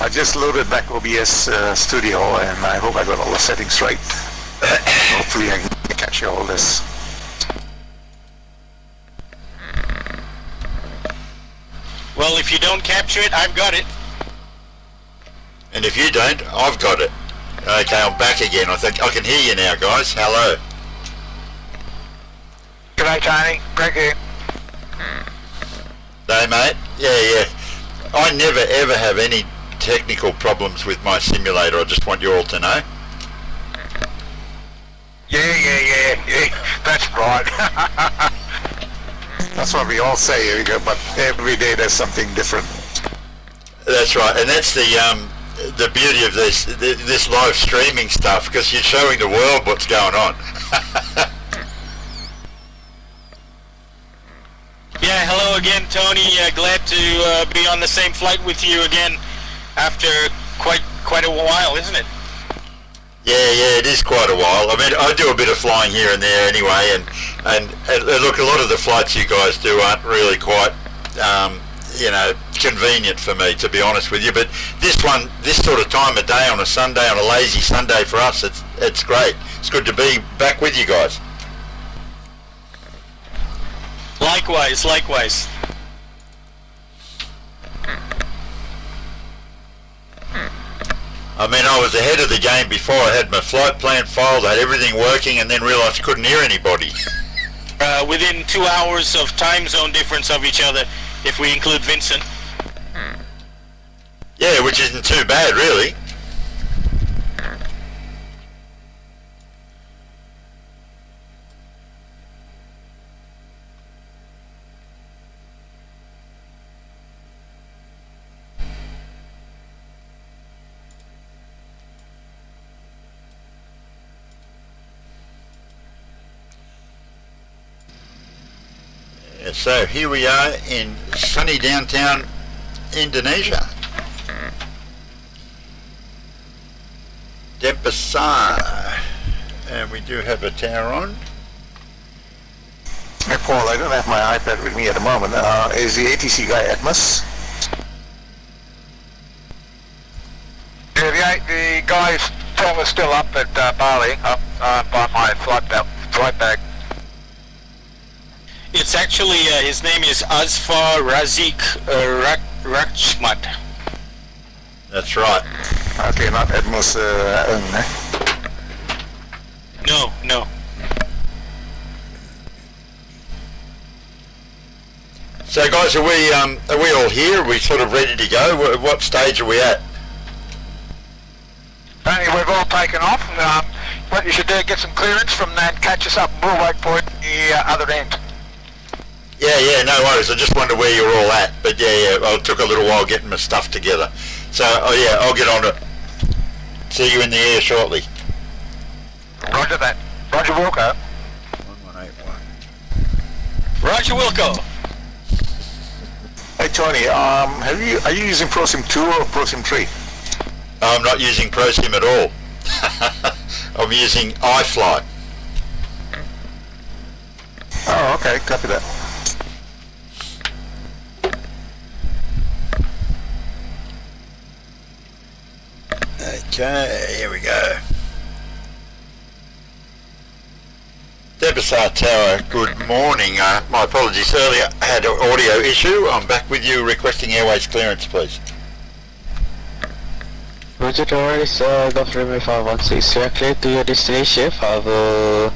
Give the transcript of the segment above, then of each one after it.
I just loaded back OBS Studio, and I hope I got all the settings right. Hopefully I can capture all this. Well, if you don't capture it, I've got it. And if you don't, I've got it. Okay, I'm back again. I think I can hear you now, guys. Hello. G'day, Tony. Greg here. Hey, mate. Yeah. I never ever have any technical problems with my simulator. I just want you all to know. Yeah. That's right. That's what we all say, but every day there's something different. That's right, and that's the beauty of this live streaming stuff, because you're showing the world what's going on. Yeah, hello again, Tony. Glad to be on the same flight with you again after quite a while, isn't it? Yeah, it is quite a while. I mean, I do a bit of flying here and there anyway, and look, a lot of the flights you guys do aren't really quite, convenient for me, to be honest with you. But this sort of time of day on a Sunday, on a lazy Sunday for us, it's great. It's good to be back with you guys. Likewise. I mean, I was ahead of the game before. I had my flight plan filed, I had everything working, and then realised I couldn't hear anybody. Within 2 hours of time zone difference of each other, if we include Vincent. Yeah, which isn't too bad, really. So here we are in sunny downtown Indonesia. Denpasar. And we do have a tower on. Hey Paul, I don't have my iPad with me at the moment. Is the ATC guy Atmos? Yeah, the guy's was still up at Bali, up by my flight bag. It's actually, his name is Azfar Razik Rachmat. That's right. Okay, not Atmos. No. So guys, are we all here? Are we sort of ready to go? What stage are we at? Tony, we've all taken off. What you should do, get some clearance from that, catch us up, and we'll wait for it at the other end. Yeah, no worries. I just wondered where you were all at. But yeah, it took a little while getting my stuff together. So, I'll get on it. See you in the air shortly. Roger that. Roger Wilco. 1181. Roger Wilco. Hey Tony, are you using ProSim 2 or ProSim 3? I'm not using ProSim at all. I'm using iFly. Oh, okay, copy that. Okay, here we go. Denpasar Tower, good morning. My apologies earlier, I had an audio issue. I'm back with you requesting airways clearance, please. Roger, Tower is Governor 516. You are clear to your destination. I will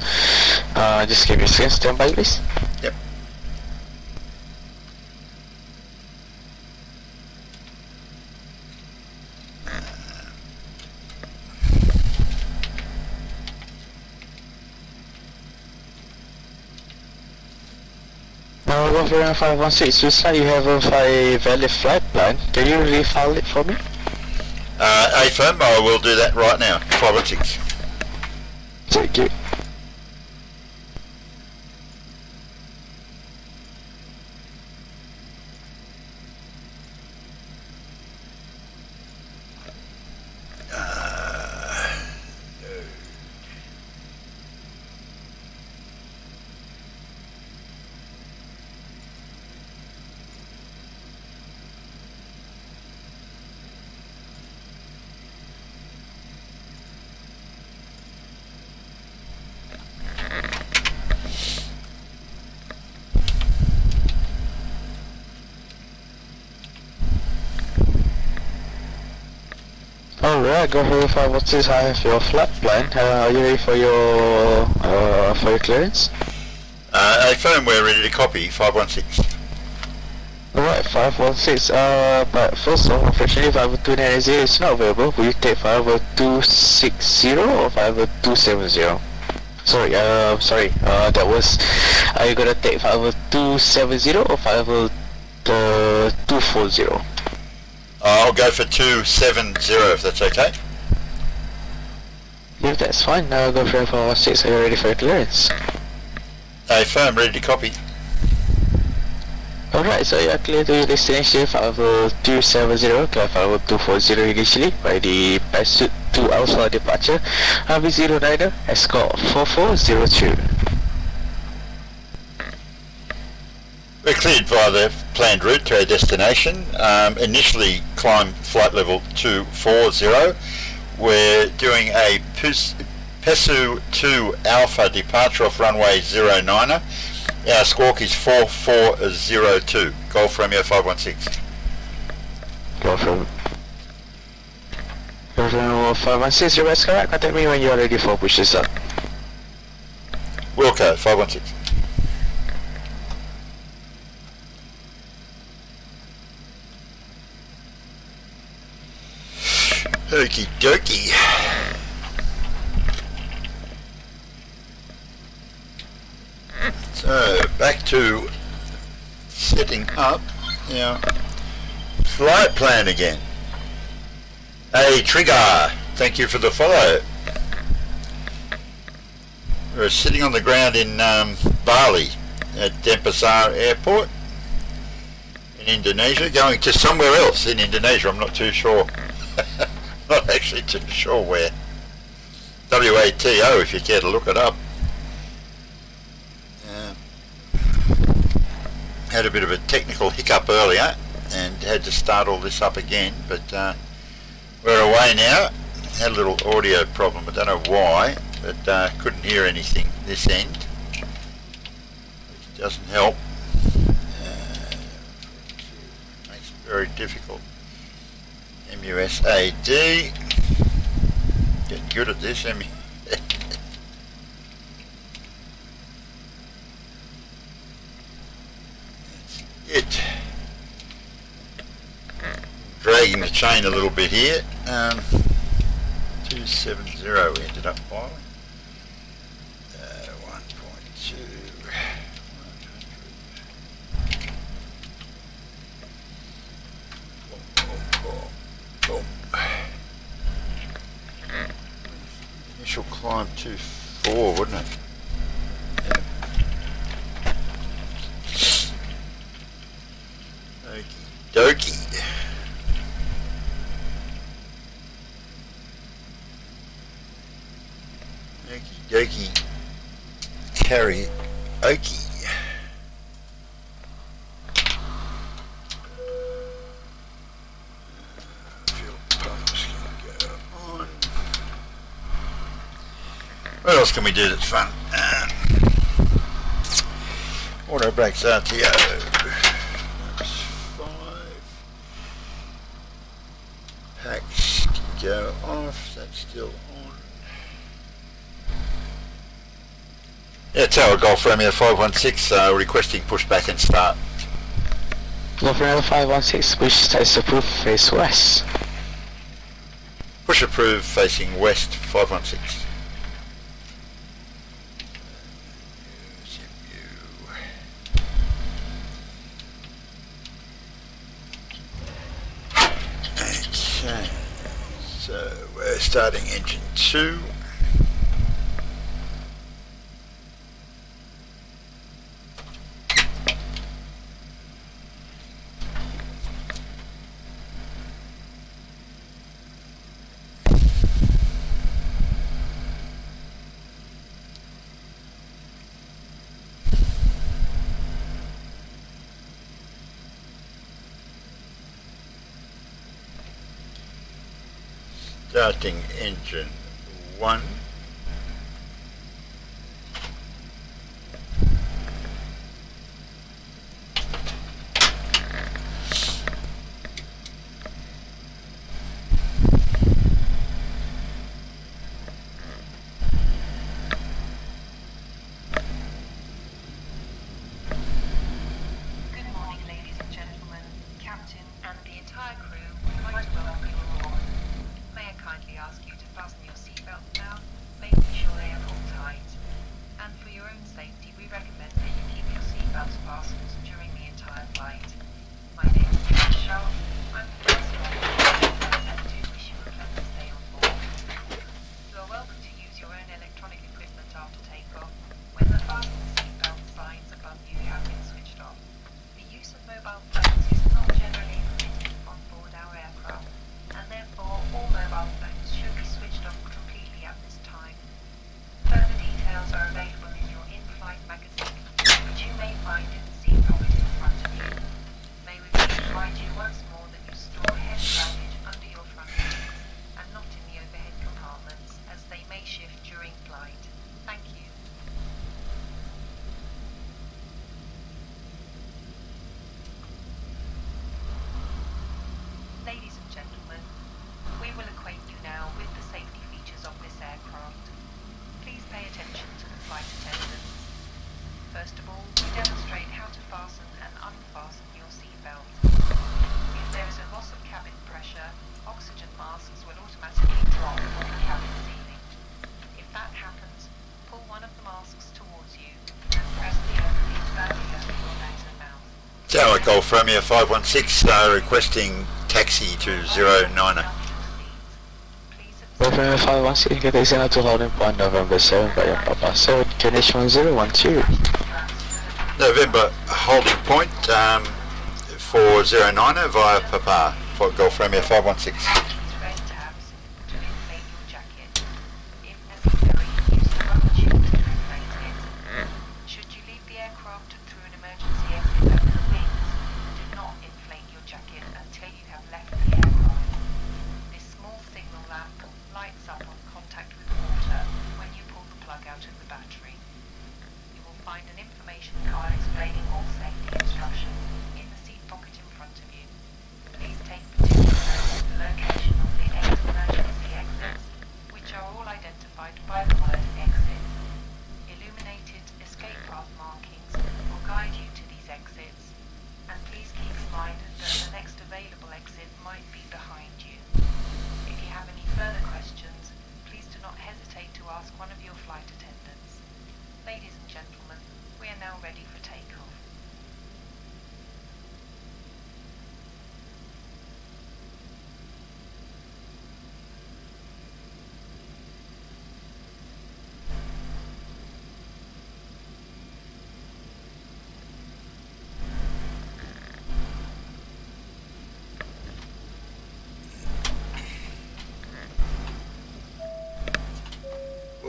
just give you a second. Stand by, please. Yep. Governor 516. Looks like you have a valid flight plan. Can you refile it for me? AFM, I will do that right now. 516. Thank you. Alright, go for 516. I have your flight plan. Are you ready for your clearance? Affirm we're ready to copy 516. Alright, 516. But first off, unfortunately, 529 is not available. Will you take 50260 or 50270? Sorry, that was, are you gonna take 50270 or 50240? I'll go for 270 if that's okay. Yeah, that's fine. Now go for 516. Are you ready for your clearance? Affirm ready to copy. Alright, so you are clear to your destination 50270, clear 50240 initially by the pursuit to Alpha departure, RV09, escort 4402. We're cleared via the planned route to our destination. Initially climb flight level 240. We're doing a Pesu 2 Alpha departure off runway 09er. Our squawk is 4402. Golf Romeo 516. Go from 516, your best correct. Contact me when you are ready for push this up. Wilco 516. Okie dokie. So back to setting up our flight plan again. Hey Trigger, thank you for the follow. We're sitting on the ground in Bali at Denpasar Airport in Indonesia, going to somewhere else in Indonesia. I'm not too sure. Not actually too sure where. WATO if you care to look it up. Had a bit of a technical hiccup earlier and had to start all this up again, but we're away now. Had a little audio problem, I don't know why, but couldn't hear anything this end, which doesn't help. Makes it very difficult. MUSAD, getting good at this. It dragging the chain a little bit here. 270 we ended up filing. 1.2 100. Initial climb 24, wouldn't it? Yeah. Dokie. Okie dokie. Carry okie. Fuel pumps can go on. What else can we do that's fun? Auto brakes RTO. Packs can go off, that's still on. Yeah, Tower Golf Romeo 516 requesting pushback and start. Go for 516, push status approved, face west. Push approved facing west 516. Okay, so we're starting engine 2. Starting engine 1. Tower Golf Romeo 516 requesting taxi to 09er. November 516, get taxi now to holding point November 7 by your Papa 7, Kenish 1012. November holding point for 09er via Papa for Golf Romeo 516.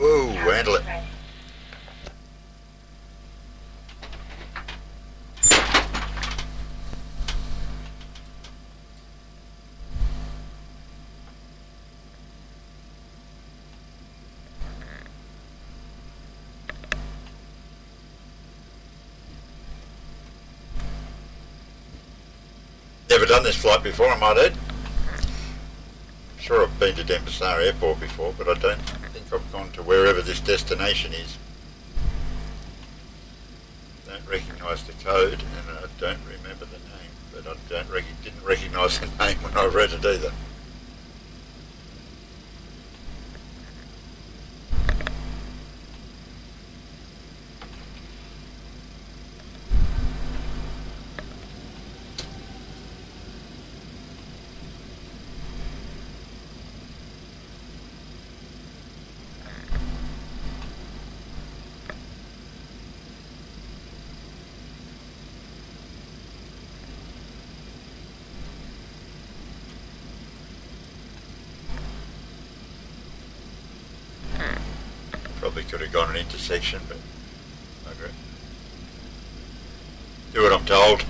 Whoa, handle it. Never done this flight before, I might add. Sure, I've been to Denpasar Airport before, but I don't think I've gone to wherever this destination is. Don't recognise the code, and I don't remember the name, but I didn't recognise the name when I read it either. Probably could have gone an intersection, but I agree. Do what I'm told.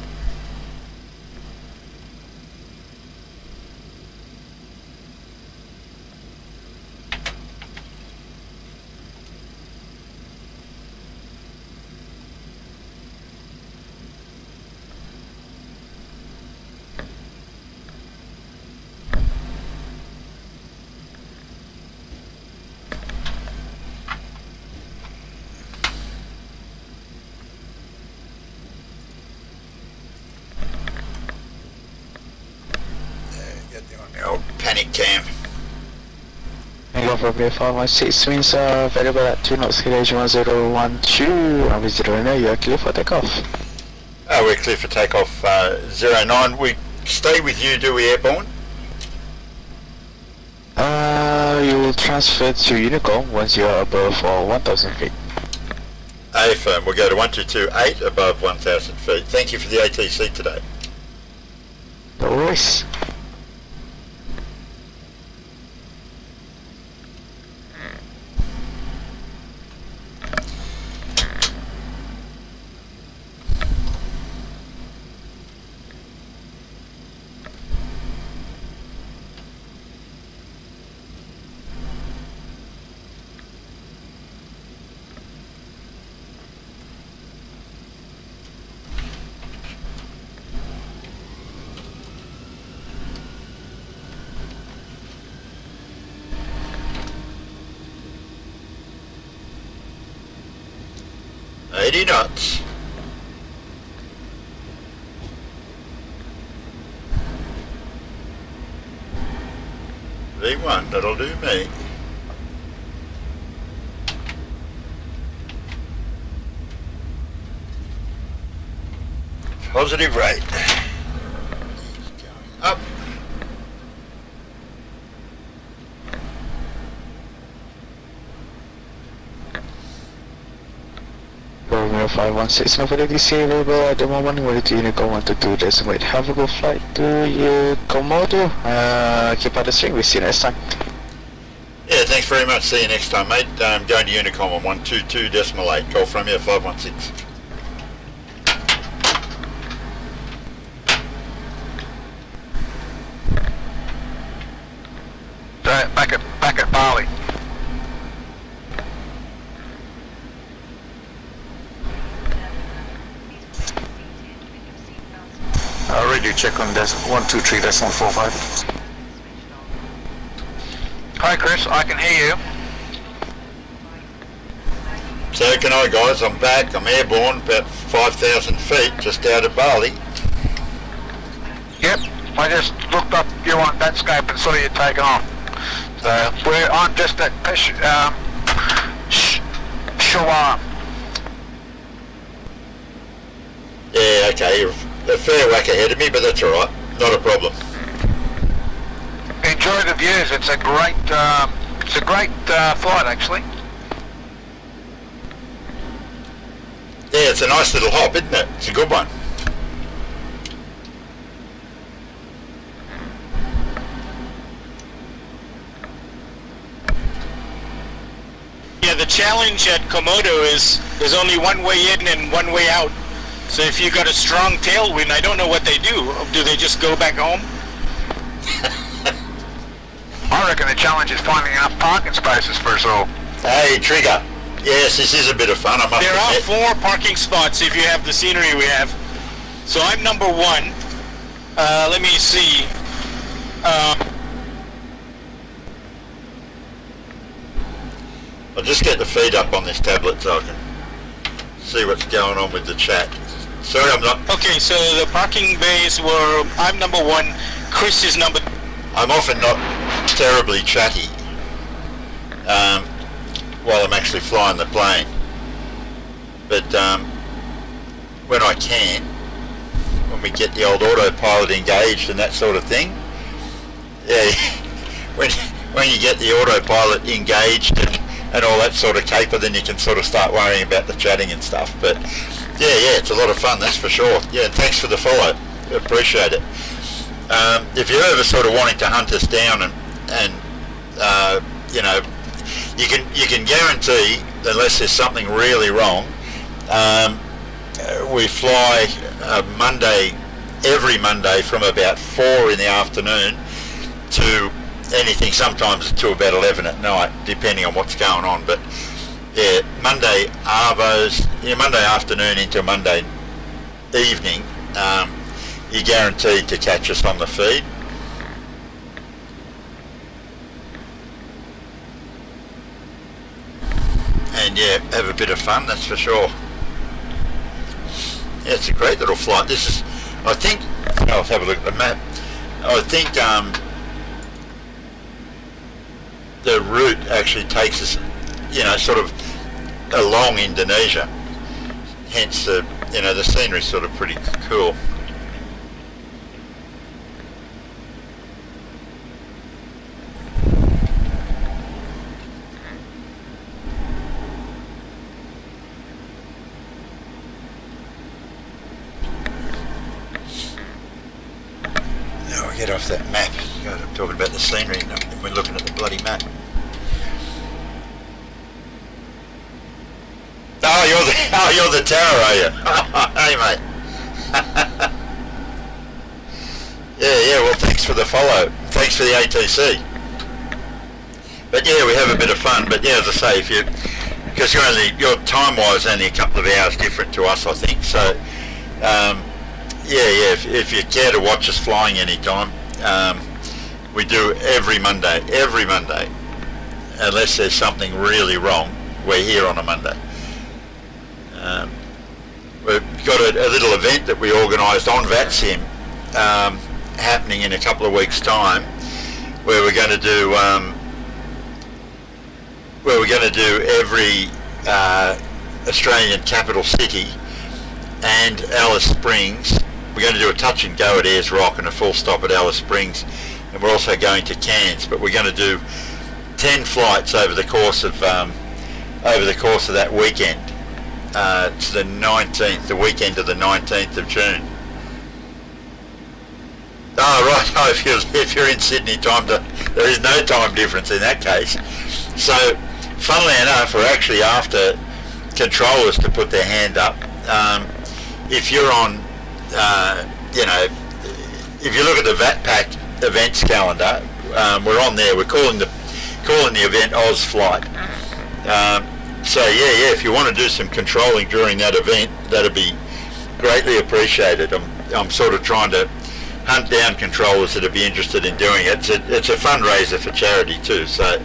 Panic cam. Go for Bay 516, winds are available at 2 knots, KH 1012, and with 0 you are clear for takeoff. We're clear for takeoff 09. We stay with you, do we, airborne? You will transfer to Unicom once you are above 1,000 feet. Affirm, we'll go to 1228 above 1,000 feet. Thank you for the ATC today. No worries. Eighty knots. V1, that'll do me. positive rate. Up. Romeo 516, Nova DC available at the moment, ready to Unicorn 122, decimal 8. Have a good flight to your Komodo. Keep out the string, we'll see you next time. Yeah, thanks very much. See you next time, mate. Going to Unicom on 122.8. Call from here, 516. Back at Bali. Radio check on this 123.45. Hi Chris, I can hear you. So can I, guys. I'm back. I'm airborne, about 5,000 feet, just out of Bali. Yep, I just looked up you on Netscape and saw you taking off. So I'm just at Shawam. Yeah, okay. You're a fair whack ahead of me, but that's all right. Not a problem. Enjoy the views. It's a great flight actually. Yeah, it's a nice little hop, isn't it? It's a good one. Yeah, the challenge at Komodo is there's only one way in and one way out. So if you got a strong tailwind, I don't know what they do. Do they just go back home? I reckon the challenge is finding enough parking spaces for us all. Hey, Trigger. Yes, this is a bit of fun, I must There are admit. 4 parking spots if you have the scenery we have. So I'm number 1. Let me see. I'll just get the feed up on this tablet so I can see what's going on with the chat. Sorry, I'm not... Okay, so the parking bays were... I'm number 1. Chris is number... I'm often not terribly chatty while I'm actually flying the plane. But when I can, when we get the old autopilot engaged and that sort of thing, yeah, when you get the autopilot engaged and all that sort of caper, then you can sort of start worrying about the chatting and stuff. But yeah, it's a lot of fun, that's for sure. Yeah, thanks for the follow. Appreciate it. If you're ever sort of wanting to hunt us down and you know, you can guarantee, unless there's something really wrong, we fly every Monday from about 4 in the afternoon to anything, sometimes to about 11 at night, depending on what's going on. But yeah, Monday arvos, Monday afternoon into Monday evening, you're guaranteed to catch us on the feed. And yeah, have a bit of fun, that's for sure. Yeah, it's a great little flight. This is, I think, I'll have a look at the map. I think the route actually takes us, sort of along Indonesia. Hence, the scenery's sort of pretty cool. Get off that map. God, I'm talking about the scenery and we're looking at the bloody map. Oh, you're the tower, are you? Hey, mate. Yeah, well, thanks for the follow. Thanks for the ATC. But yeah, we have a bit of fun. But yeah, as I say, because you're time-wise only a couple of hours different to us, I think. So, if you care to watch us flying anytime, we do every Monday, unless there's something really wrong, we're here on a Monday. We've got a little event that we organised on VATSIM happening in a couple of weeks' time, where we're going to do every Australian capital city and Alice Springs we're going to do a touch and go at Ayers Rock and a full stop at Alice Springs, and we're also going to Cairns. But we're going to do 10 flights over the course of that weekend. To the 19th, the weekend of the 19th of June. Oh right, oh, if you're in Sydney there is no time difference in that case. So, funnily enough, we're actually after controllers to put their hand up. If you're on, if you look at the VATPAC events calendar, we're on there. We're calling the event Oz Flight. So yeah, if you want to do some controlling during that event, that'd be greatly appreciated. I'm sort of trying to hunt down controllers that'd be interested in doing it. It's a fundraiser for charity too, so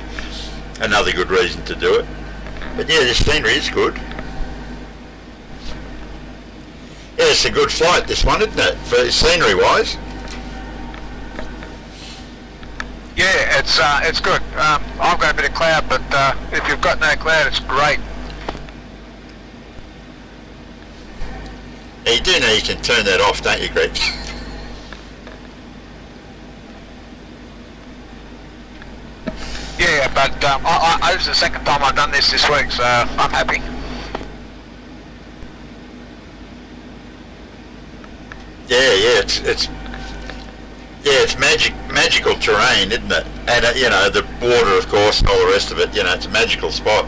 another good reason to do it. But yeah, this scenery is good. Yeah, it's a good flight, this one, isn't it, for scenery-wise? Yeah, it's good. I've got a bit of cloud, but if you've got no cloud, it's great. Yeah, you do know you can turn that off, don't you, Greg? Yeah, but this is the second time I've done this week, so I'm happy. Yeah, it's magical terrain, isn't it? And the water, of course, and all the rest of it. It's a magical spot.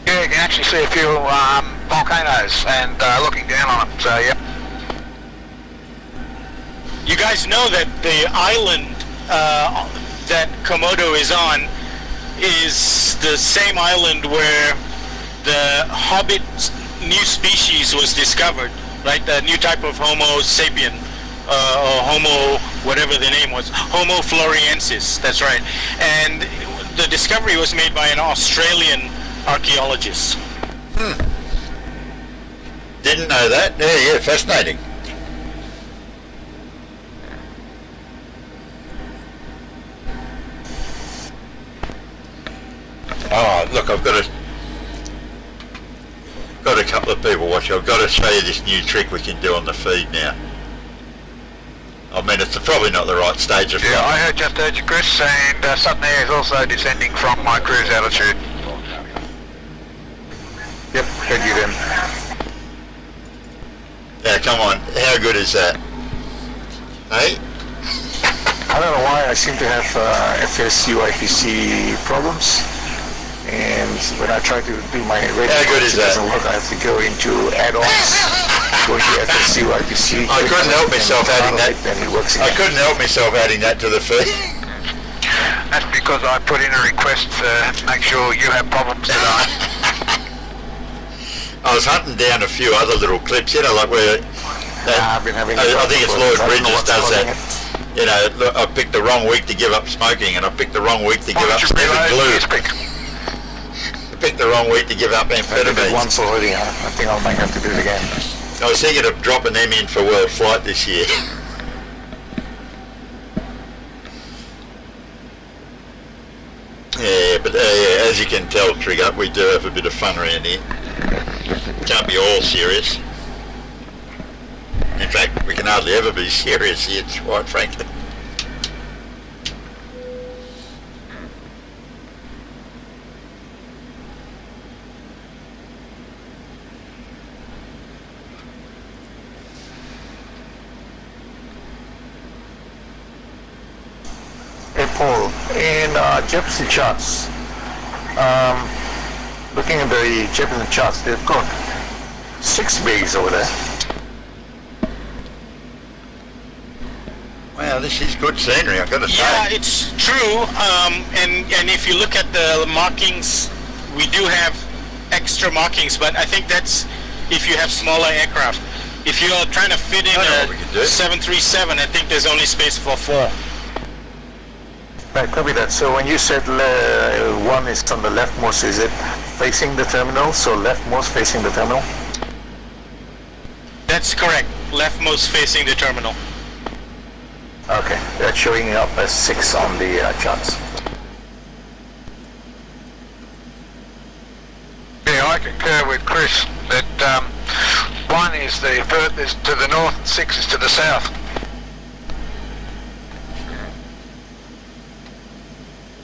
Yeah, you can actually see a few volcanoes and looking down on them. So yeah. You guys know that the island that Komodo is on is the same island where the Hobbit new species was discovered, right? The new type of Homo sapien, or Homo, whatever the name was, Homo floresiensis, that's right. And the discovery was made by an Australian archaeologist. Didn't know that. Yeah, fascinating. Oh, look, I've got a couple of people watching. I've got to show you this new trick we can do on the feed now. I mean, it's probably not the right stage of Yeah, I just heard you, Chris, and Sutton Air is also descending from my cruise altitude. Yep, heard you then. Yeah, come on. How good is that? Hey? I don't know why I seem to have FSUIPC problems. And when I try to do my radio, how good is it that? doesn't work. I have to go into add-ons, go into FSUIPC. I couldn't help myself adding that. Then it works again. I couldn't help myself adding that to the feed. That's because I put in a request to make sure you have problems tonight. I was hunting down a few other little clips, like where I've been having I think it's Lloyd Bridges does that. It. Look, I picked the wrong week to give up smoking, and I picked the wrong week to give up sniffing glue. I picked the wrong week to give up I did it amphetamines. once already. I think I might have to do it again. I was thinking of dropping them in for World Flight this year. Yeah, but as you can tell, Trigger, we do have a bit of fun around here. Can't be all serious. In fact, we can hardly ever be serious here, quite frankly. Hey Paul, in Jefferson charts, looking at the Jefferson charts, they've got 6 bays over there. Wow, this is good scenery, I've got to say. Yeah, it's true. And if you look at the markings, we do have extra markings, but I think that's if you have smaller aircraft. If you're trying to fit in a 737, I think there's only space for 4. Right, copy that. So when you said one is on the leftmost, is it facing the terminal? So leftmost facing the terminal? That's correct. Leftmost facing the terminal. Okay, that's showing up as 6 on the charts. Yeah, I concur with Chris that 1 is the furthest to the north and 6 is to the south.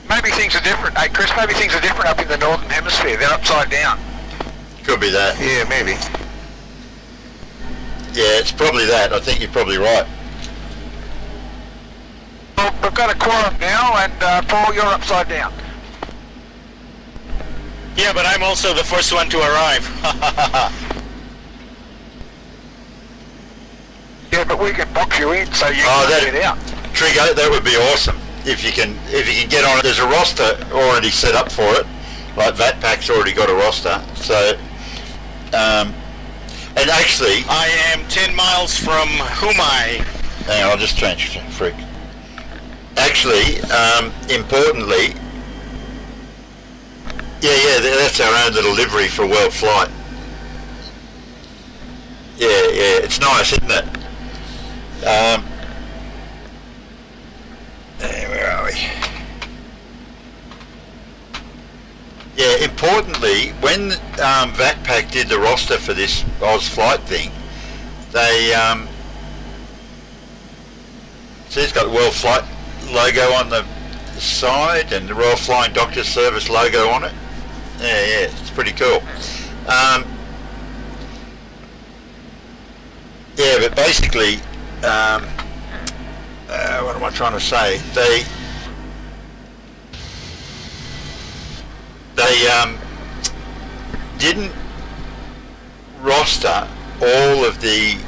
Maybe things are different. Hey Chris, maybe things are different up in the northern hemisphere. They're upside down. Could be that. Yeah, maybe. Yeah, it's probably that. I think you're probably right. Well, we've got a quorum now, and Paul, you're upside down. Yeah, but I'm also the first one to arrive. Yeah, but we can box you in so you Oh, can get out. Trigo, that would be awesome if you can get on it. There's a roster already set up for it. Like VATPAC's already got a roster. So, and actually, I am 10 miles from Humai. hang on, I'll just change freak. Actually, importantly, yeah, that's our own little livery for World Flight. Yeah, it's nice, isn't it? Where are we? Yeah, importantly, when VATPAC did the roster for this Oz Flight thing, they see it's got the World Flight logo on the side and the Royal Flying Doctors Service logo on it. Yeah, it's pretty cool. Yeah, but basically, what am I trying to say? They didn't roster all of the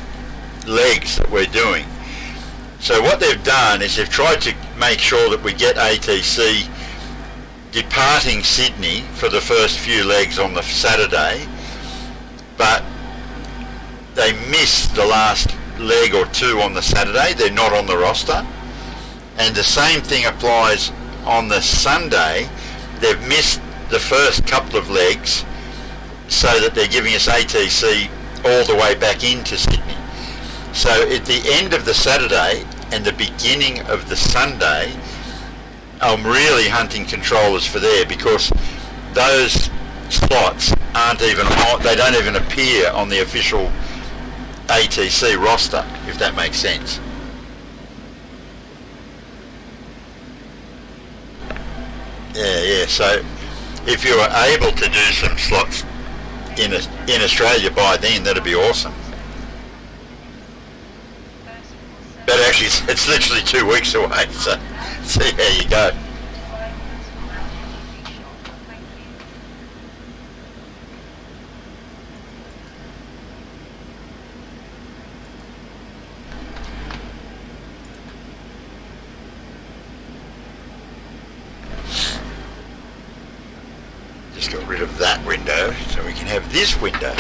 legs that we're doing. So what they've done is they've tried to make sure that we get ATC departing Sydney for the first few legs on the Saturday, but they missed the last leg or two on the Saturday. They're not on the roster. And the same thing applies on the Sunday. They've missed the first couple of legs so that they're giving us ATC all the way back into Sydney. So at the end of the Saturday and the beginning of the Sunday, I'm really hunting controllers for there, because those slots aren't even on, they don't even appear on the official ATC roster, if that makes sense. Yeah, so if you were able to do some slots in Australia by then, that'd be awesome. But actually, it's literally 2 weeks away, so see how you go. Just got rid of that window so we can have this window.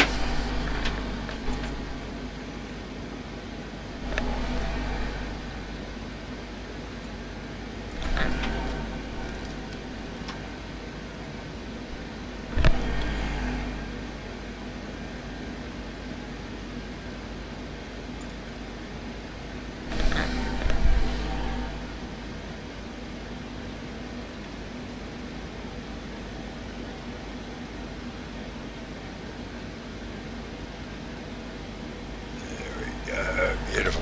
Beautiful.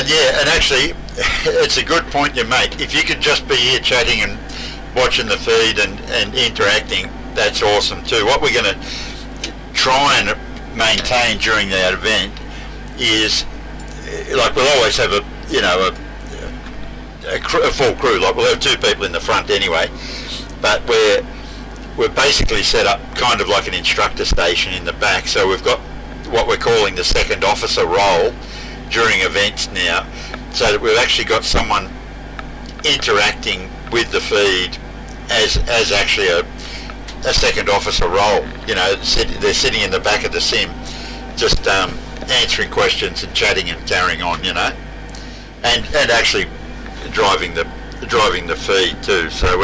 Yeah, and actually, it's a good point you make. If you could just be here chatting and watching the feed and interacting, that's awesome too. What we're going to try and maintain during that event is, like, we'll always have a full crew. Like, we'll have 2 people in the front anyway, but we're basically set up kind of like an instructor station in the back. So we've got what we're calling the second officer role during events now, so that we've actually got someone interacting with the feed as actually a second officer role. You know, they're sitting in the back of the sim, just answering questions and chatting and carrying on. You know, and actually driving the feed too. So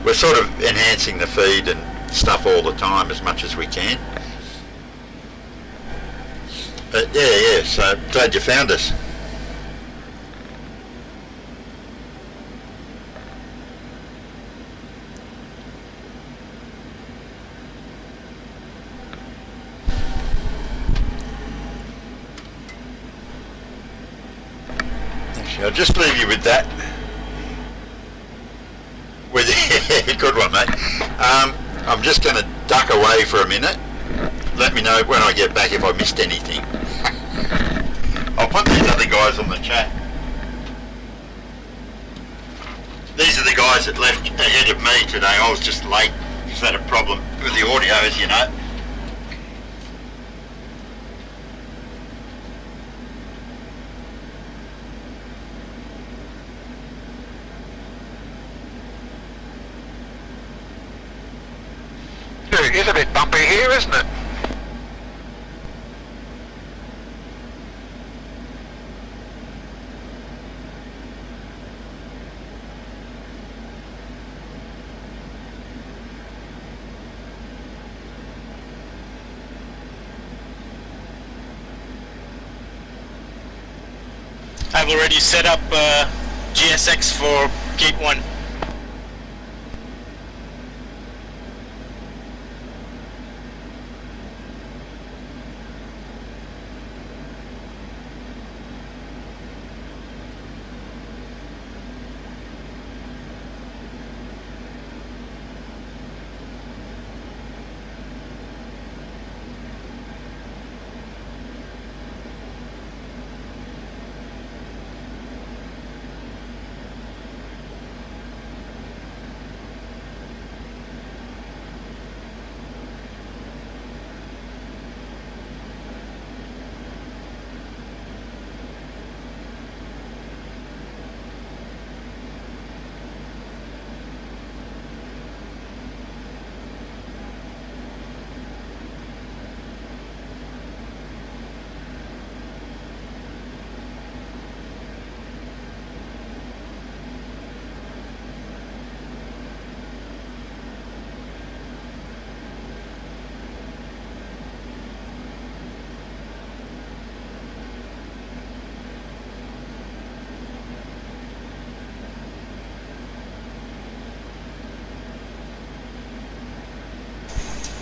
we're sort of enhancing the feed and stuff all the time as much as we can. But yeah, so glad you found us. I'll just leave you with that. With good one, mate. I'm just going to duck away for a minute. Let me know when I get back if I missed anything. I'll put these other guys on the chat. These are the guys that left ahead of me today. I was just late. Just had a problem with the audio, as you know. It is a bit bumpy here, isn't it? I've already set up GSX for gate 1.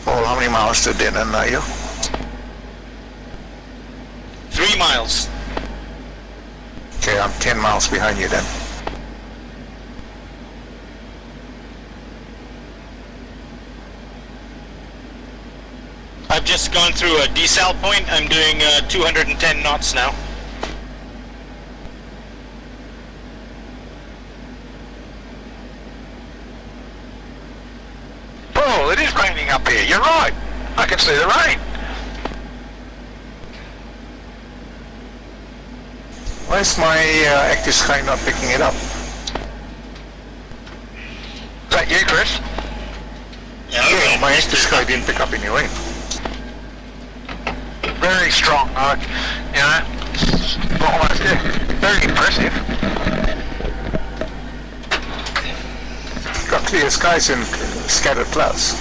Paul, how many miles to Denon are you? 3 miles. Okay, I'm 10 miles behind you then. I've just gone through a desal point. I'm doing 210 knots now. Paul, it is raining up here. You're right. I can see the rain. Why is my active sky not picking it up? Is that you, Chris? Yeah, my active sky didn't pick up anyway. Very strong, you know, almost very impressive. Got clear skies and scattered clouds.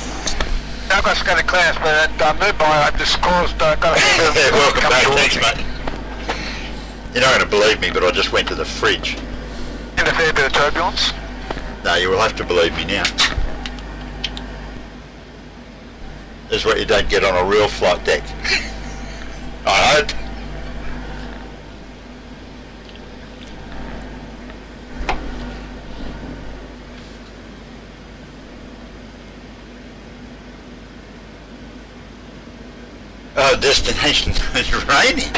I've got scattered clouds, but that move by I've just caused, got a Yeah, welcome come back, towards thanks me. mate. You're not going to believe me, but I just went to the fridge. In a fair bit of turbulence. No, you will have to believe me now. This is what you don't get on a real flight deck. I hope. Oh, destination is raining.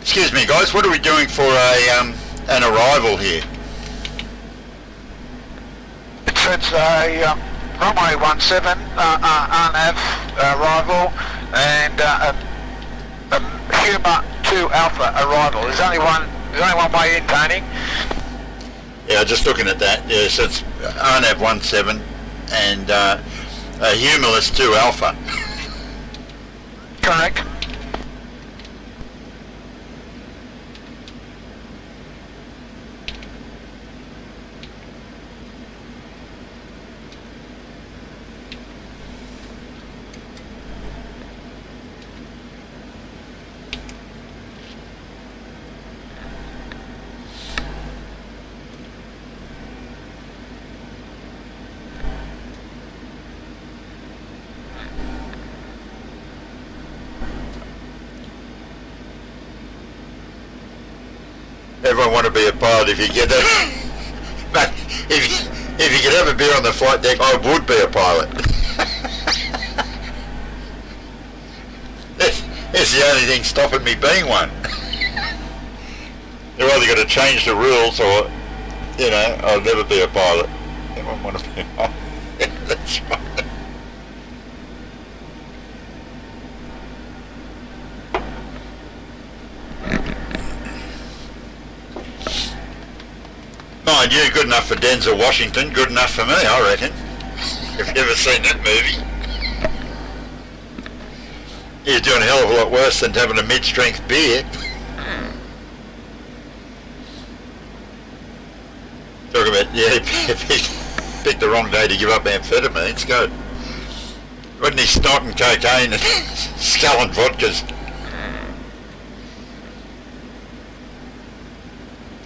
Excuse me, guys. What are we doing for an arrival here? It's a runway 17 RNAV arrival and Humor 2 Alpha arrival. There's only one way in, Tony. Yeah, just looking at that. Yeah, so it's RNAV 17 and Humorless 2 Alpha. Correct. everyone want to be a pilot if you get that. But if you could have a beer on the flight deck, I would be a pilot. It's the only thing stopping me being one. They're either going to change the rules or, you know, I'll never be a pilot. Everyone want to be a pilot. Yeah, that's right. Mind you, good enough for Denzel Washington, good enough for me, I reckon. If you've ever seen that movie. You're doing a hell of a lot worse than having a mid-strength beer. Talk about, yeah, he picked the wrong day to give up amphetamines. Go. Wasn't he snorting cocaine and sculling vodkas?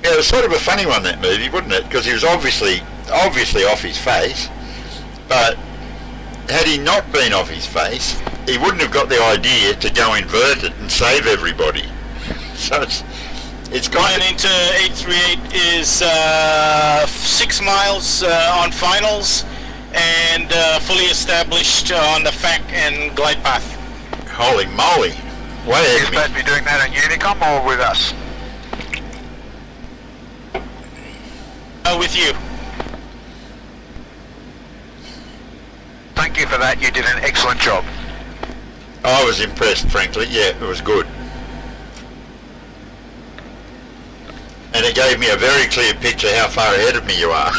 Yeah, it was sort of a funny one, that movie, wasn't it? Because he was obviously off his face, but had he not been off his face, he wouldn't have got the idea to go invert it and save everybody. So it's kind Going of... into 838 is 6 miles on finals and fully established on the FAC and glide path. Holy moly. Way You're ahead of me. supposed to be doing that on Unicom or with us? With you. Thank you for that. You did an excellent job. I was impressed, frankly. Yeah, it was good. And it gave me a very clear picture how far ahead of me you are.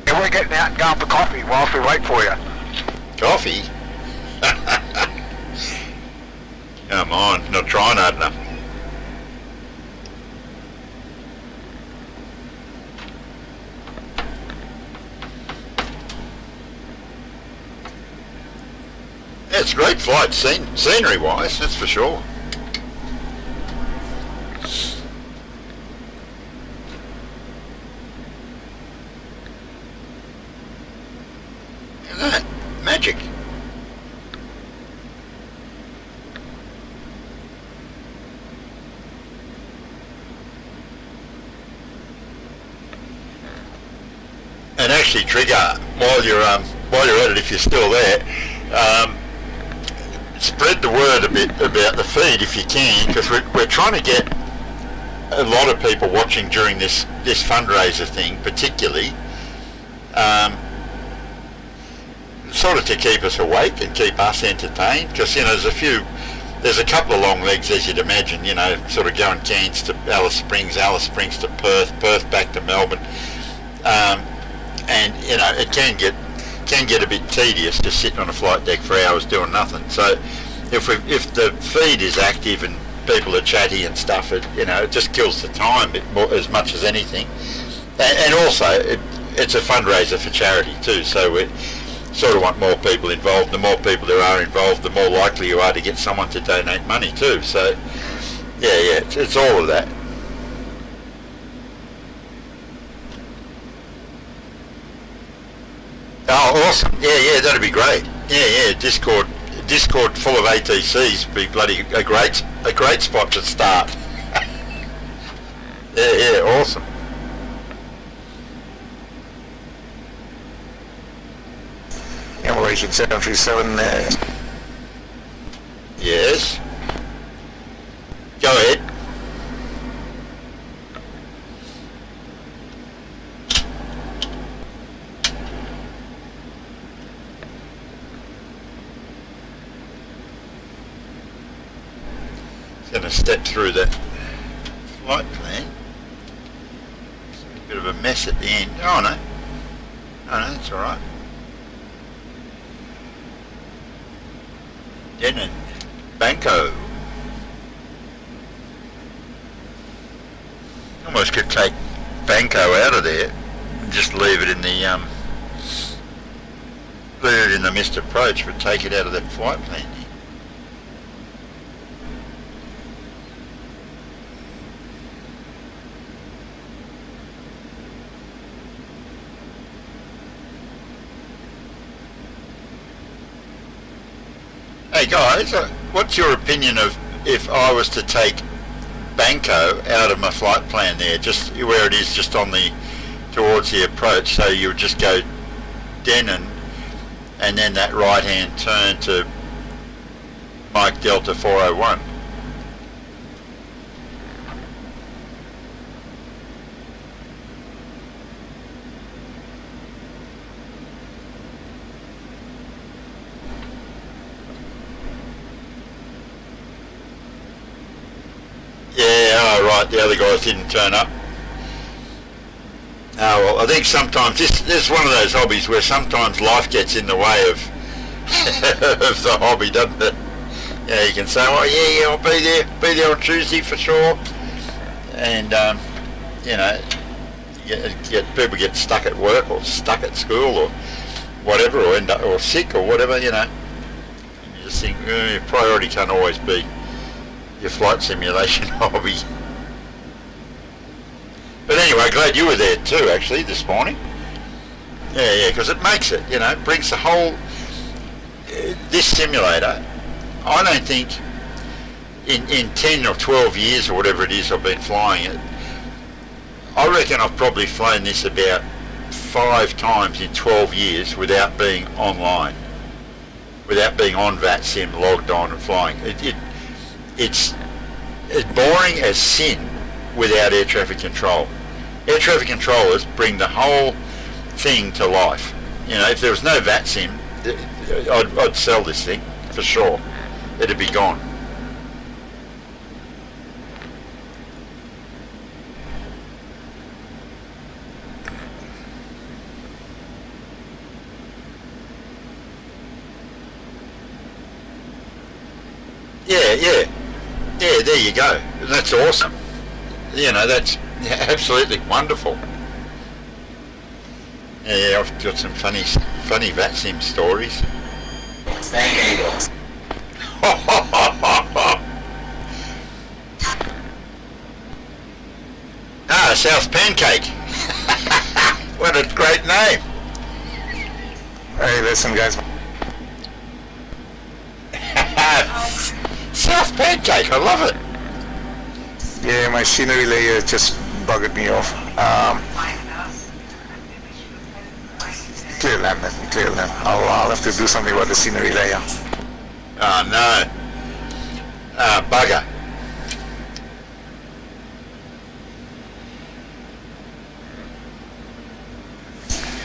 Yeah, we're getting out and going for coffee whilst we wait for you. Coffee? Come on, not trying hard enough. Yeah, it's a great flight, scenery-wise, that's for sure. Look at that, magic. And actually, Trigger, while you're at it, if you're still there, spread the word a bit about the feed if you can, because we're trying to get a lot of people watching during this fundraiser thing, particularly, sort of to keep us awake and keep us entertained, because, you know, there's a couple of long legs, as you'd imagine, you know, sort of going Cairns to Alice Springs to Perth back to Melbourne. And you know, it can get a bit tedious just sitting on a flight deck for hours doing nothing. So if the feed is active and people are chatty and stuff, it just kills the time as much as anything. And also it's a fundraiser for charity too. So we sort of want more people involved. The more people there are involved, the more likely you are to get someone to donate money too. So yeah, it's all of that. Oh, awesome! Yeah, that'd be great. Yeah, Discord full of ATCs would be bloody a great spot to start. yeah, awesome. Evaluation 737 there. Yes. Go ahead. Going to step through that flight plan. It's a bit of a mess at the end. Oh no, that's all right. Denon, Banco. Almost could take Banco out of there and just leave it in the missed approach, but take it out of that flight plan. Hey guys, what's your opinion of if I was to take Banco out of my flight plan there, just where it is, just on the towards the approach, so you would just go Denon and then that right hand turn to Mike Delta 401. Yeah, oh right, the other guys didn't turn up. Oh well, I think sometimes this is one of those hobbies where sometimes life gets in the way of of the hobby, doesn't it? Yeah, you can say, oh yeah, I'll be there on Tuesday for sure, and you know, people get stuck at work or stuck at school or whatever, or end up or sick or whatever, you know. You just think your priority can't always be your flight simulation hobby. But anyway, glad you were there too, actually, this morning. Yeah, because it makes it, you know, brings the whole, this simulator, I don't think in 10 or 12 years or whatever it is I've been flying it, I reckon I've probably flown this about 5 times in 12 years without being online, without being on VATSIM, logged on and flying. It's as boring as sin without air traffic control. Air traffic controllers bring the whole thing to life. You know, if there was no VATSIM, I'd sell this thing for sure. It'd be gone. Yeah, there you go. That's awesome. You know, that's absolutely wonderful. Yeah, I've got some funny VATSIM stories. South Pancake. What a great name. Hey, listen, guys. South Pancake, I love it. Yeah, my scenery layer just buggered me off. Clear land, let me clear land. I'll have to do something about the scenery layer. Oh no. Bugger.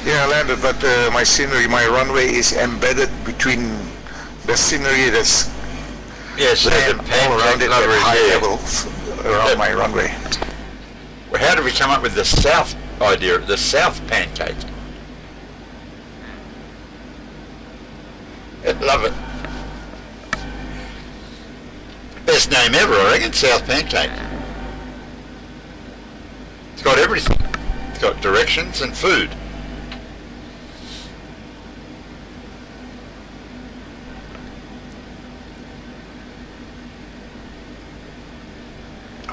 Yeah, I landed, but my scenery, my runway is embedded between the scenery that's Yes, land the all around it at high yeah. levels around my runway. Well, how did we come up with the South idea, the South Pancake? I love it. Best name ever, I reckon, South Pancake. It's got everything. It's got directions and food.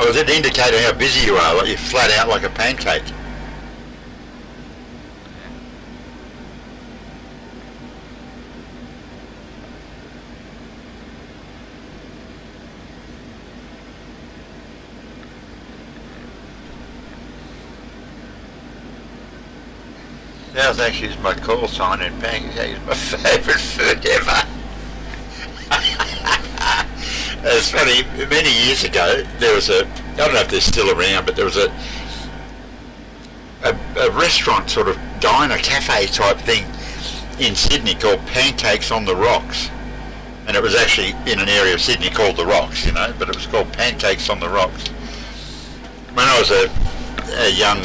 Oh, does it indicate how busy you are, like you're flat out like a pancake? South actually is my call sign, and pancake is my favourite food ever. It's funny, many years ago, there was I don't know if they're still around, but there was a restaurant, sort of diner, cafe type thing in Sydney called Pancakes on the Rocks. And it was actually in an area of Sydney called the Rocks, you know, but it was called Pancakes on the Rocks. When I was a young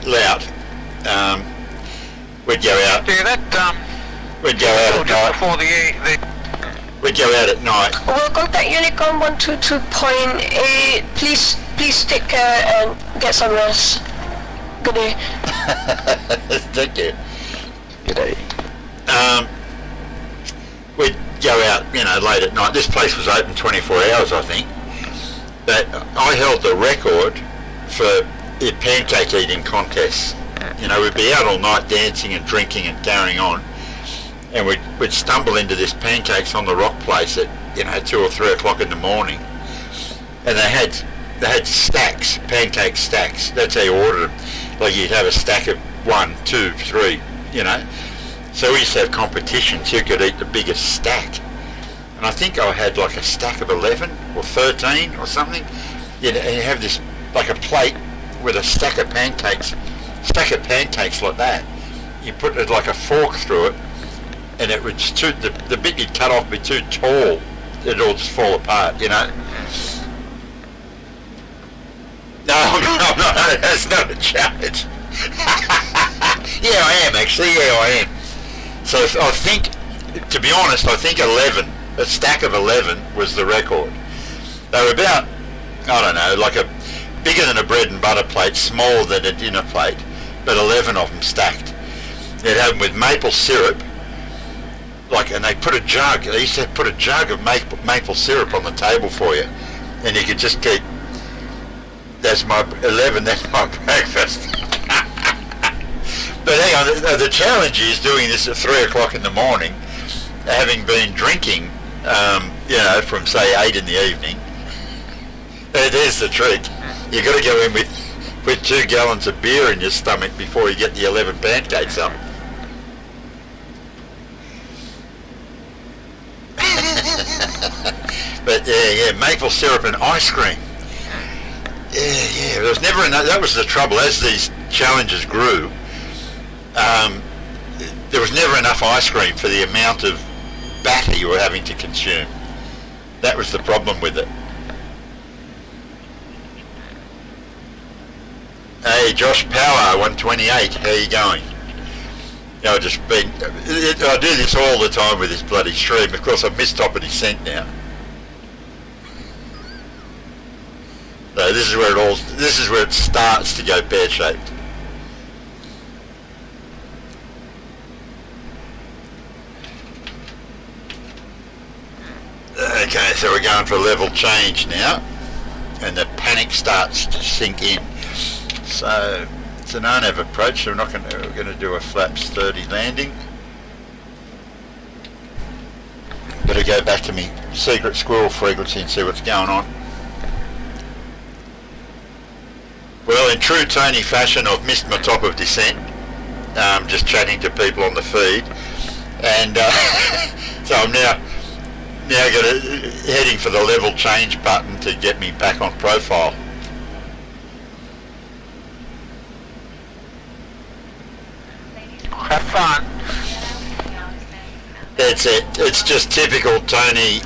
lout, we'd go out. Yeah, that We'd go out at just night. before the We'd go out at night. Welcome back, Unicorn 122.8. Please take care and get some rest. Good day. Thank you. Good day. We'd go out, you know, late at night. This place was open 24 hours, I think. But I held the record for the pancake eating contests. You know, we'd be out all night dancing and drinking and carrying on. and we'd stumble into this pancakes on the rock place at 2 or 3 o'clock in the morning, and they had stacks, pancake stacks. That's how you ordered them. Like you'd have a stack of 1, 2, 3, So we used to have competitions. Who could eat the biggest stack? And I think I had like a stack of 11 or 13 or something. And you have this like a plate with a stack of pancakes like that. You put it like a fork through it, and it would the bit you'd cut off would be too tall. It'd all just fall apart, No, that's not a challenge. Yeah, I am actually. Yeah, I am. So I think, to be honest, a stack of 11 was the record. They were about, I don't know, like bigger than a bread and butter plate, smaller than a dinner plate, but 11 of them stacked. They'd have them with maple syrup, and they used to put a jug of maple syrup on the table for you, and you could just keep, that's my 11, that's my breakfast. But hang on, the challenge is doing this at 3 o'clock in the morning, having been drinking, from say 8 in the evening. There's the trick. You've got to go in with 2 gallons of beer in your stomach before you get the 11 pancakes up. But yeah, maple syrup and ice cream. Yeah. There was never enough. That was the trouble. As these challenges grew, there was never enough ice cream for the amount of batter you were having to consume. That was the problem with it. Hey, Josh Power, 128. How you going? I do this all the time with this bloody stream. Of course, I've missed top of descent now. So this is where it starts to go pear-shaped. Okay, so we're going for level change now, and the panic starts to sink in. So it's an UNAV approach, so we're going to do a flaps 30 landing. Better go back to me secret squirrel frequency and see what's going on. Well, in true Tony fashion, I've missed my top of descent, just chatting to people on the feed, and so I'm now heading for the level change button to get me back on profile. Have fun. That's it. It's just typical Tony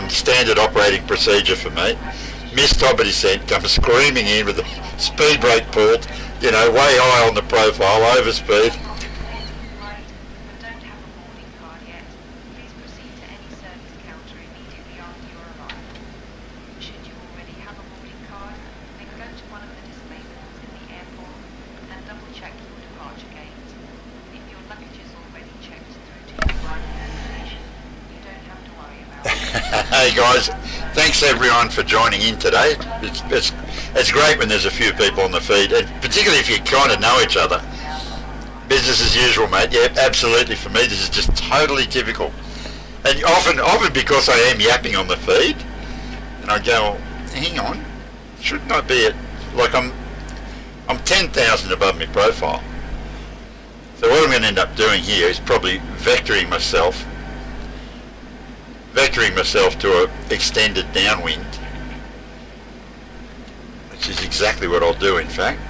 standard operating procedure for me. Missed top of descent, come screaming in with the speed brake pulled, way high on the profile, over speed. Hey guys, thanks everyone for joining in today. It's great when there's a few people on the feed, and particularly if you kind of know each other. Business as usual, mate. Yeah, absolutely. For me, this is just totally typical, and often because I am yapping on the feed, and I go, hang on, shouldn't I be at I'm 10,000 above my profile. So what I'm going to end up doing here is probably vectoring myself to an extended downwind, which is exactly what I'll do in fact.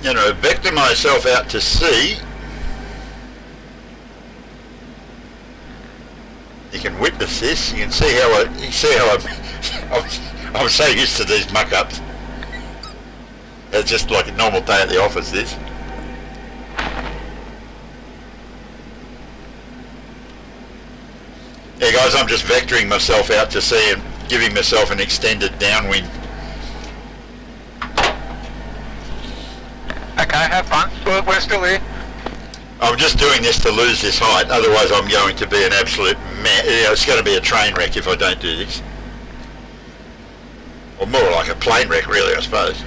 Vector myself out to sea. You can witness this. You can see how I'm so used to these muck-ups. It's just like a normal day at the office, this. Yeah guys, I'm just vectoring myself out to sea and giving myself an extended downwind. Okay, have fun. We're still here. I'm just doing this to lose this height, otherwise I'm going to be an absolute it's going to be a train wreck if I don't do this. Or more like a plane wreck really, I suppose.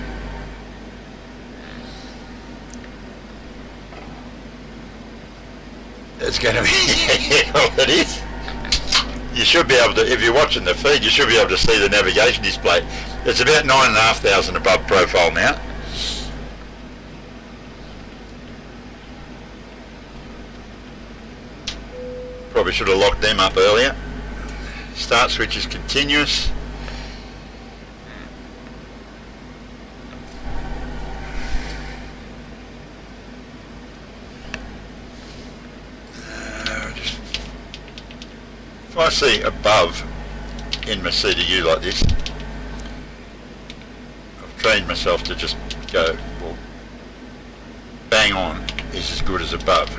It's going to be, well, it is. You should be able to, if you're watching the feed, you should be able to see the navigation display. It's about 9,500 above profile now. Probably should have locked them up earlier. Start switch is continuous. If I see above in my CDU like this, I've trained myself to just go, well, bang on is as good as above.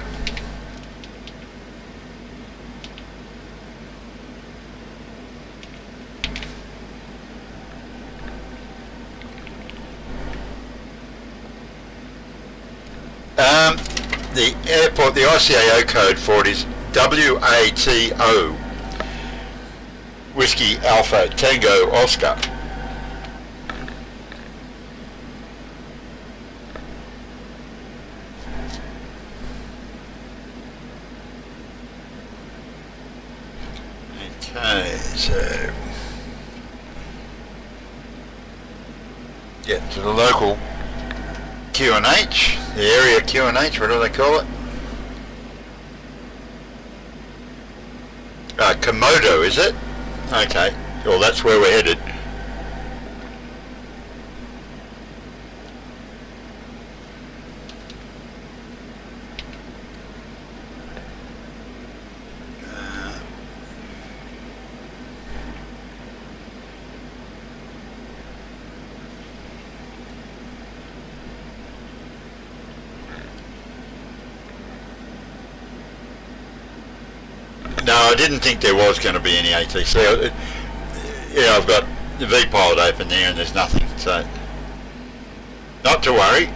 The airport, the ICAO code for it is WATO, Whiskey Alpha Tango Oscar. Okay, so get to the local QNH, the area QNH, what do they call it? Komodo, is it? Okay, well that's where we're headed. No, I didn't think there was going to be any ATC. Yeah, I've got the V-pilot open there and there's nothing, so not to worry.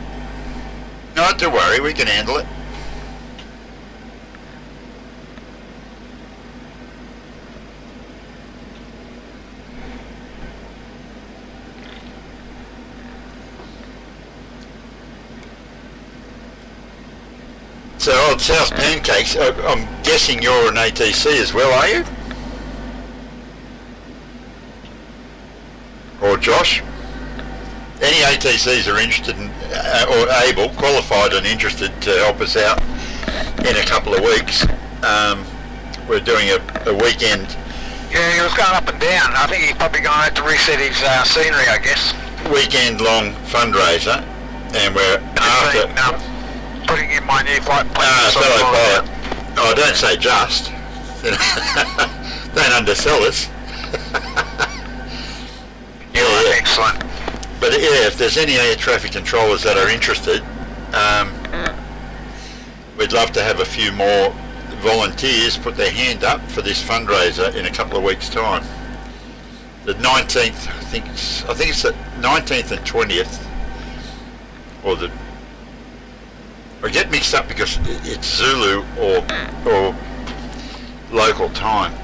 Not to worry, we can handle it. So, Old South Pancakes, I'm guessing you're an ATC as well, are you? Or Josh? Any ATCs are interested in, or able, qualified and interested to help us out in a couple of weeks. We're doing a weekend. Yeah, he was going up and down. I think he's probably going to have to reset his scenery, I guess. Weekend long fundraiser, and we're after... putting in my new flight plan. Fellow pilot. Oh, don't say just. Don't undersell us. Yeah, excellent. But yeah, if there's any air traffic controllers that are interested, we'd love to have a few more volunteers put their hand up for this fundraiser in a couple of weeks' time. The 19th, I think it's the 19th and 20th, or the. I get mixed up because it's Zulu or local time.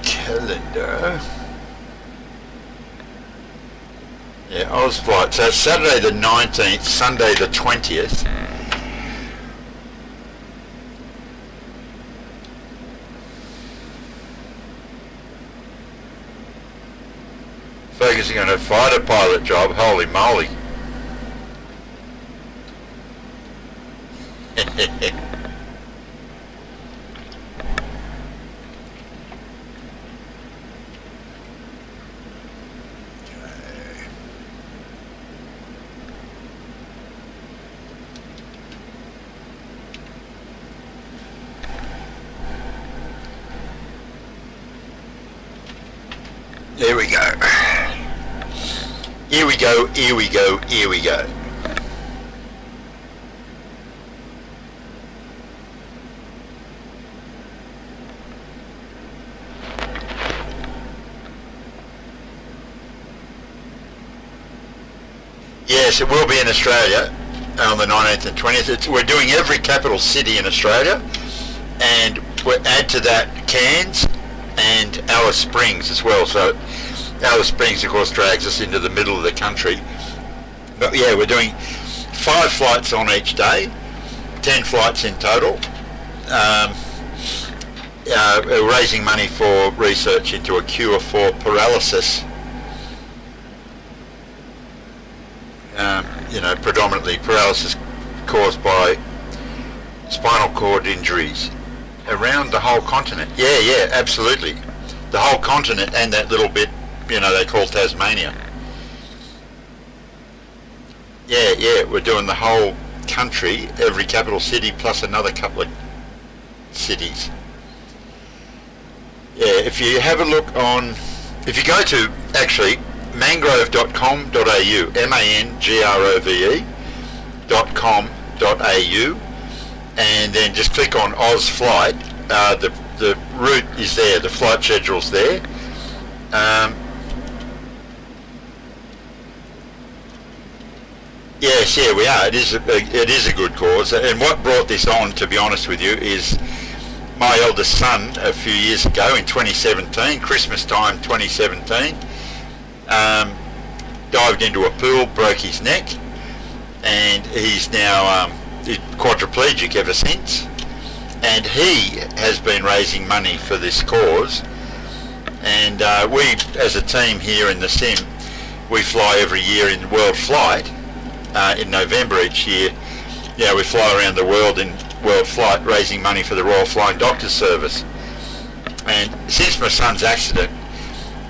Calendar. Yeah, Oz flight. So it's Saturday the 19th, Sunday the 20th. Focusing on a fighter pilot job, holy moly. There we go. Here we go, here we go, here we go. Yes, it will be in Australia on the 19th and 20th. We're doing every capital city in Australia, and we'll add to that Cairns and Alice Springs as well. So Alice Springs, of course, drags us into the middle of the country, But yeah, we're doing 5 flights on each day, 10 flights in total. Raising money for research into a cure for paralysis. Predominantly paralysis caused by spinal cord injuries around the whole continent. Yeah, absolutely. The whole continent and that little bit, they call Tasmania. Yeah, we're doing the whole country, every capital city plus another couple of cities. Yeah, if you have a look if you go to actually mangrove.com.au, mangrove.com.au, and then just click on Oz Flight. The route is there, the flight schedule's there. Yes, we are. It is a good cause, and what brought this on, to be honest with you, is my eldest son a few years ago in 2017, Christmas time 2017, dived into a pool, broke his neck, and he's now quadriplegic ever since. And he has been raising money for this cause, and we, as a team here in the Sim, we fly every year in World Flight in November each year. We fly around the world in World Flight raising money for the Royal Flying Doctors Service. And since my son's accident,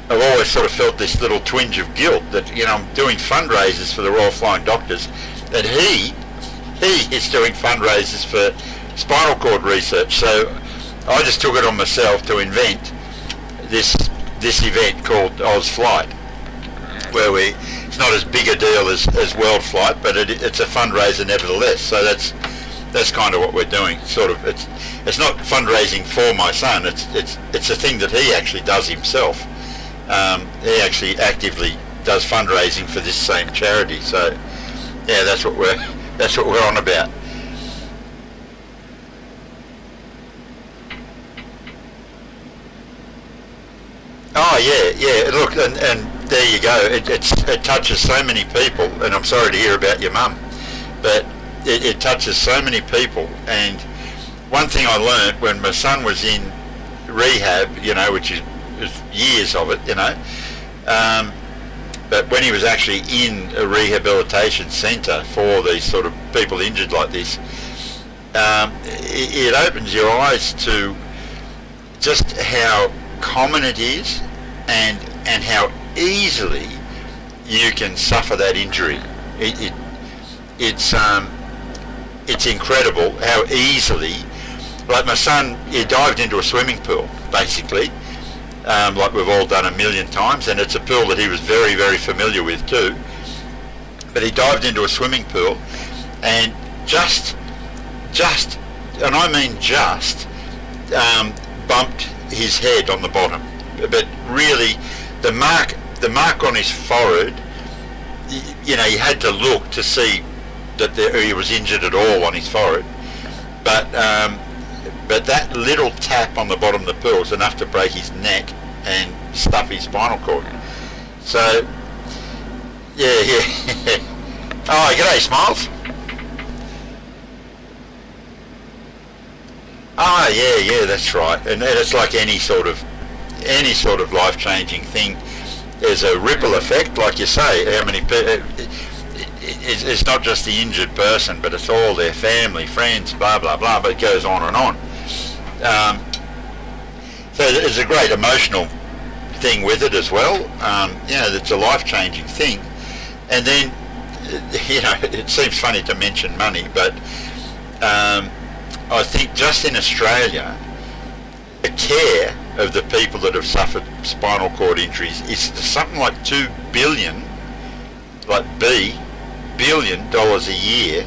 I've always sort of felt this little twinge of guilt that, I'm doing fundraisers for the Royal Flying Doctors, that he is doing fundraisers for spinal cord research. So I just took it on myself to invent this event called Oz Flight, where it's not as big a deal as World Flight, but it's a fundraiser nevertheless. So that's kind of what we're doing. Sort of, it's not fundraising for my son. It's a thing that he actually does himself. He actually actively does fundraising for this same charity. So yeah, that's what we're on about. Oh yeah. Look, and there you go. It touches so many people, and I'm sorry to hear about your mum, but it touches so many people. And one thing I learned when my son was in rehab, which is years of it, but when he was actually in a rehabilitation centre for these sort of people injured like this, it opens your eyes to just how common it is and how easily you can suffer that injury. It's incredible how easily, like my son, he dived into a swimming pool basically, like we've all done a million times, and it's a pool that he was very, very familiar with too. But he dived into a swimming pool and just, and I mean just, bumped his head on the bottom. But really, the mark on his forehead, you had to look to see that he was injured at all on his forehead. But that little tap on the bottom of the pool was enough to break his neck and stuff his spinal cord. So, yeah. Oh, g'day, Smiles. Ah, yeah, that's right. And it's like any sort of life-changing thing. There's a ripple effect, like you say. How many people? It's not just the injured person, but it's all their family, friends, blah blah blah. But it goes on and on. So there's a great emotional thing with it as well. It's a life-changing thing. And then, it seems funny to mention money, but I think just in Australia, the care of the people that have suffered spinal cord injuries is something like $2 billion, billion dollars a year.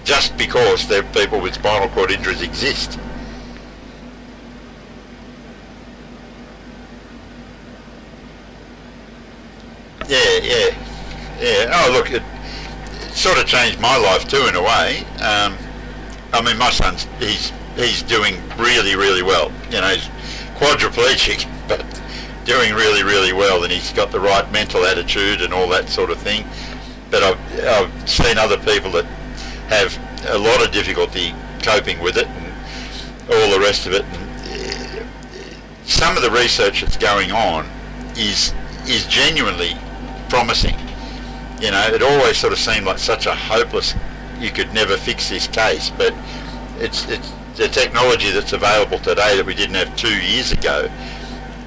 Just because the people with spinal cord injuries exist. Yeah. Oh, look, it sort of changed my life too in a way. My son's he's doing really, really well. He's quadriplegic, but doing really, really well, and he's got the right mental attitude and all that sort of thing. But I've seen other people that have a lot of difficulty coping with it and all the rest of it. And some of the research that's going on is genuinely promising. You know, it always sort of seemed like such a hopeless, you could never fix this case, but it's the technology that's available today that we didn't have 2 years ago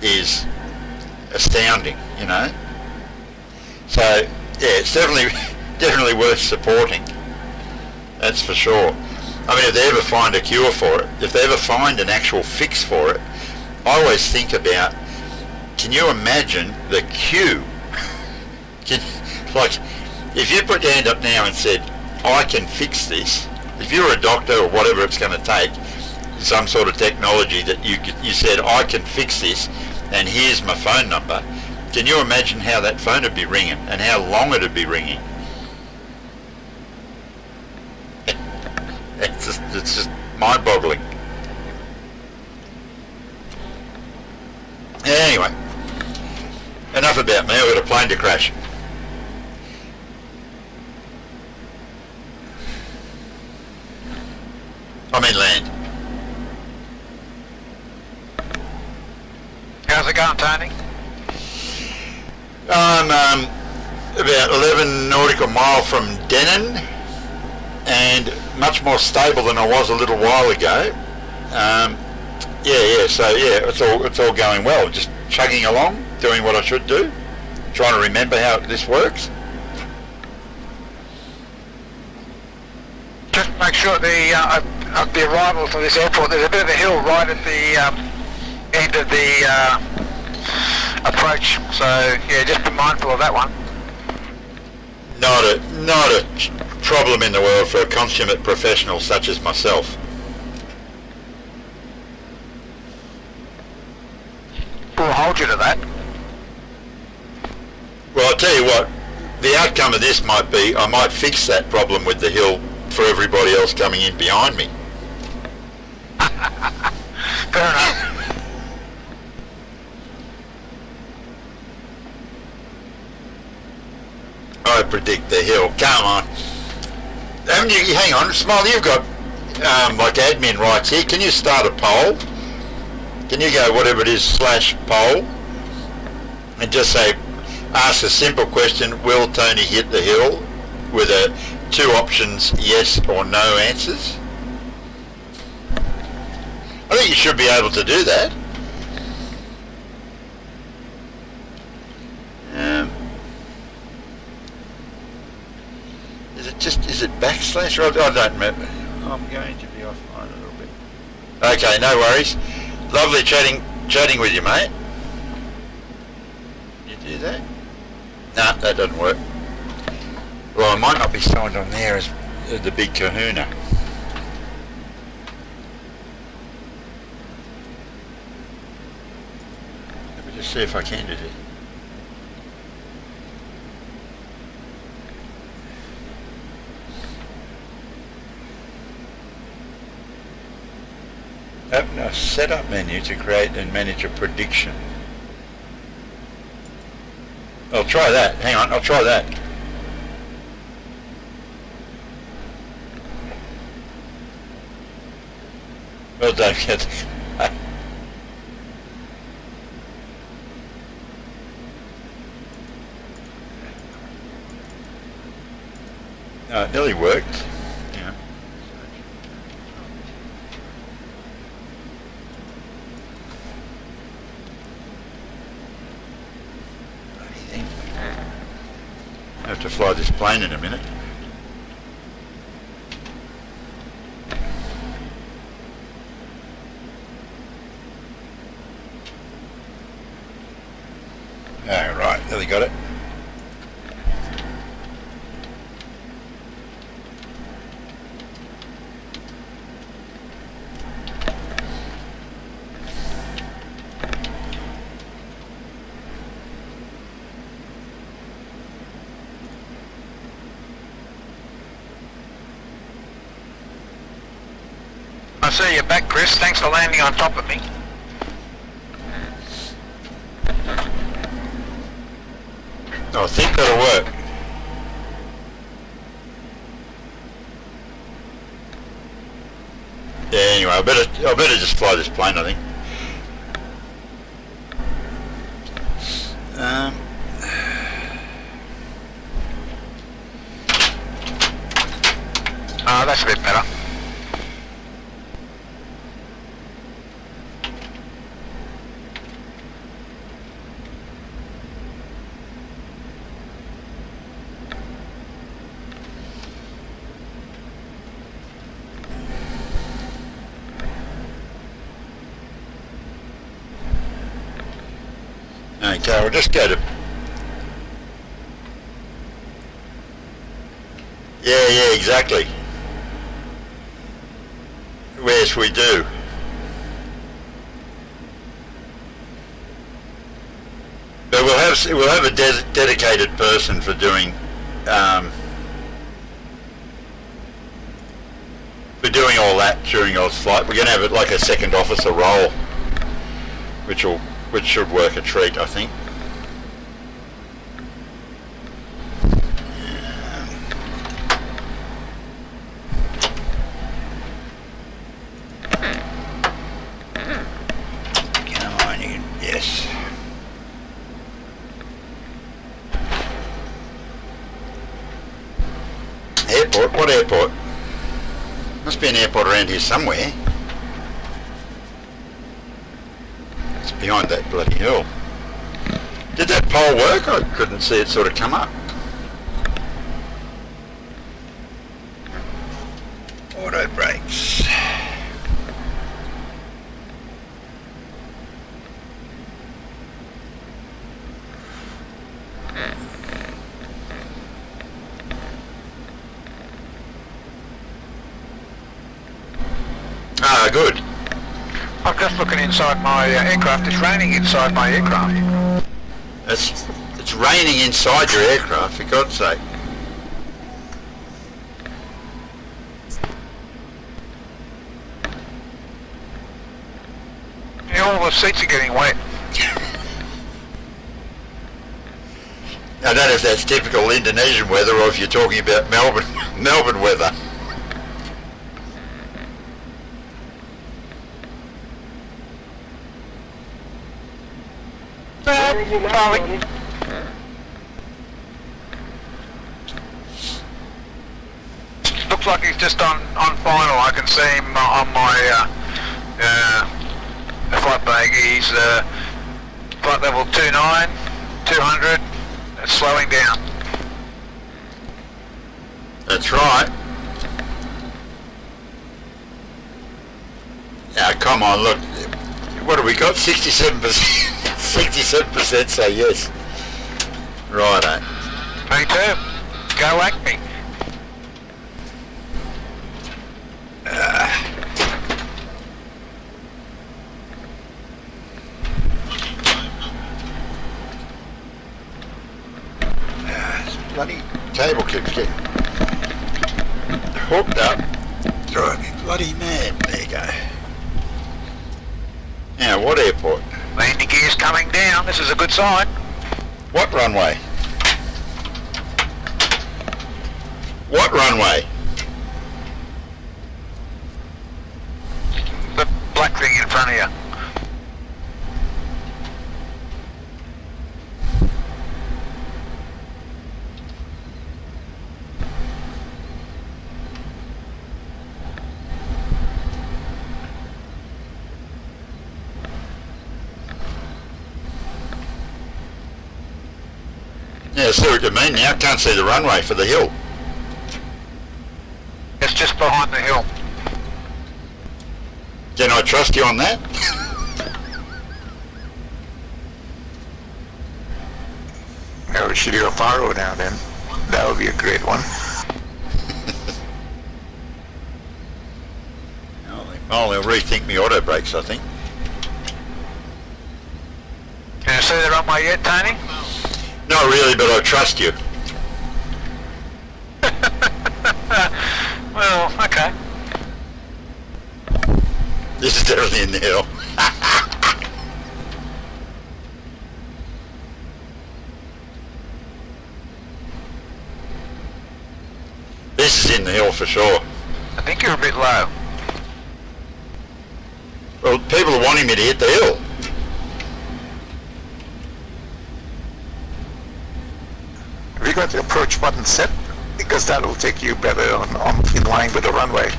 is astounding, you know. So yeah, it's definitely worth supporting. That's for sure. I mean, if they ever find a cure for it, if they ever find an actual fix for it, I always think about, can you imagine the queue? Like, if you put your hand up now and said, I can fix this, if you're a doctor or whatever it's going to take, some sort of technology that you said, I can fix this, and here's my phone number, can you imagine how that phone would be ringing and how long it would be ringing? It's just mind-boggling. Anyway, enough about me. I've got a plane to crash. I'm inland. How's it going, Tony? I'm about 11 nautical mile from Denon, and much more stable than I was a little while ago. So it's all going well. Just chugging along, doing what I should do, trying to remember how this works. Just make sure at the arrival to this airport, there's a bit of a hill right at the end of the approach. So yeah, just be mindful of that one. Not a problem in the world for a consummate professional such as myself. We'll hold you to that. Well, I'll tell you what, the outcome of this might be I might fix that problem with the hill for everybody else coming in behind me. Fair enough. I predict the hill. Come on. Haven't you, hang on, Smiley, you've got like admin rights here. Can you start a poll? Can you go whatever it is /poll and just say, ask a simple question, will Tony hit the hill, with a 2 options, yes or no answers? I think you should be able to do that. Is it backslash? I don't remember. I'm going to be offline a little bit. Okay, no worries. Lovely chatting with you, mate. You do that? Nah, that doesn't work. Well, I might not be signed on there as the big kahuna. Let me just see if I can do this. Open a setup menu to create and manage a prediction. I'll try that. Hang on, I'll try that. Well, don't get. No, it nearly worked. Yeah. I have to fly this plane in a minute. Oh, right, nearly got it. I see you back, Chris. Thanks for landing on top of me. I think that'll work. Yeah, anyway, I better just fly this plane, I think. That's a bit better. Okay, we'll just go to... Yeah, exactly. Yes, we do. But we'll have a dedicated person for doing all that during our flight. We're going to have it like a second officer role, which should work a treat, I think. Yes. Airport? What airport? Must be an airport around here somewhere. It's behind that bloody hill. Did that pole work? I couldn't see it sort of come up. Auto brakes. Ah, good. I'm just looking inside my aircraft. It's raining inside my aircraft. It's raining inside your aircraft, for God's sake. Yeah, all the seats are getting wet. I don't know if that's typical Indonesian weather or if you're talking about Melbourne weather. Charlie. Looks like he's just on final. I can see him on my flight bag. He's flight level 29, 200. It's slowing down. That's right. Now, come on, look. What have we got? 67%. 67% say yes. Righto. Me too. Go Acme. This bloody table keeps getting hooked up. Driving me bloody mad. There you go. Now, what airport? Landing gear's coming down. This is a good sign. What runway? What runway? The black thing in front of you. Yeah, I see what you mean now. Can't see the runway for the hill. It's just behind the hill. Can I trust you on that? Yeah, we should do a faro now then. That would be a great one. They'll rethink me auto brakes, I think. Can you see the runway yet, Tony? Not really, but I trust you. Well, okay. This is definitely in the hill. the hill for sure. I think you're a bit low. Well, people are wanting me to hit the hill. Have you got the approach button set? Because that will take you better in line with the runway.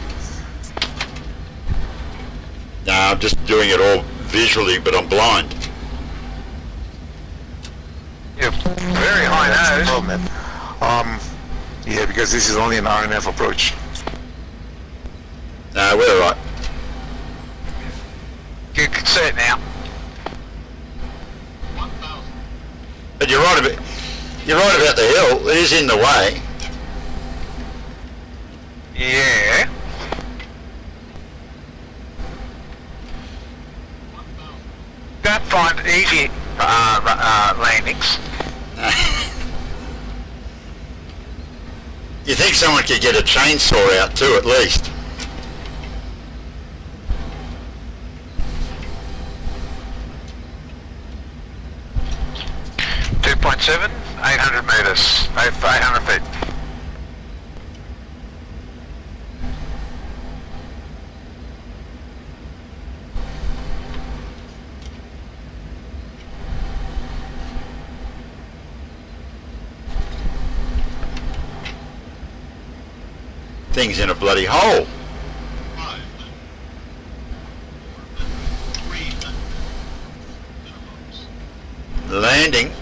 No, I'm just doing it all visually, but I'm blind. You're very high nose. Problem. Yeah, because this is only an RNF approach. No, we're all right. You can see it now. But you're right about the hill. It is in the way. Yeah. Don't find easy landings. You think someone could get a chainsaw out too, at least? .7, 800 metres, 800 feet. Thing's in a bloody hole. Landing.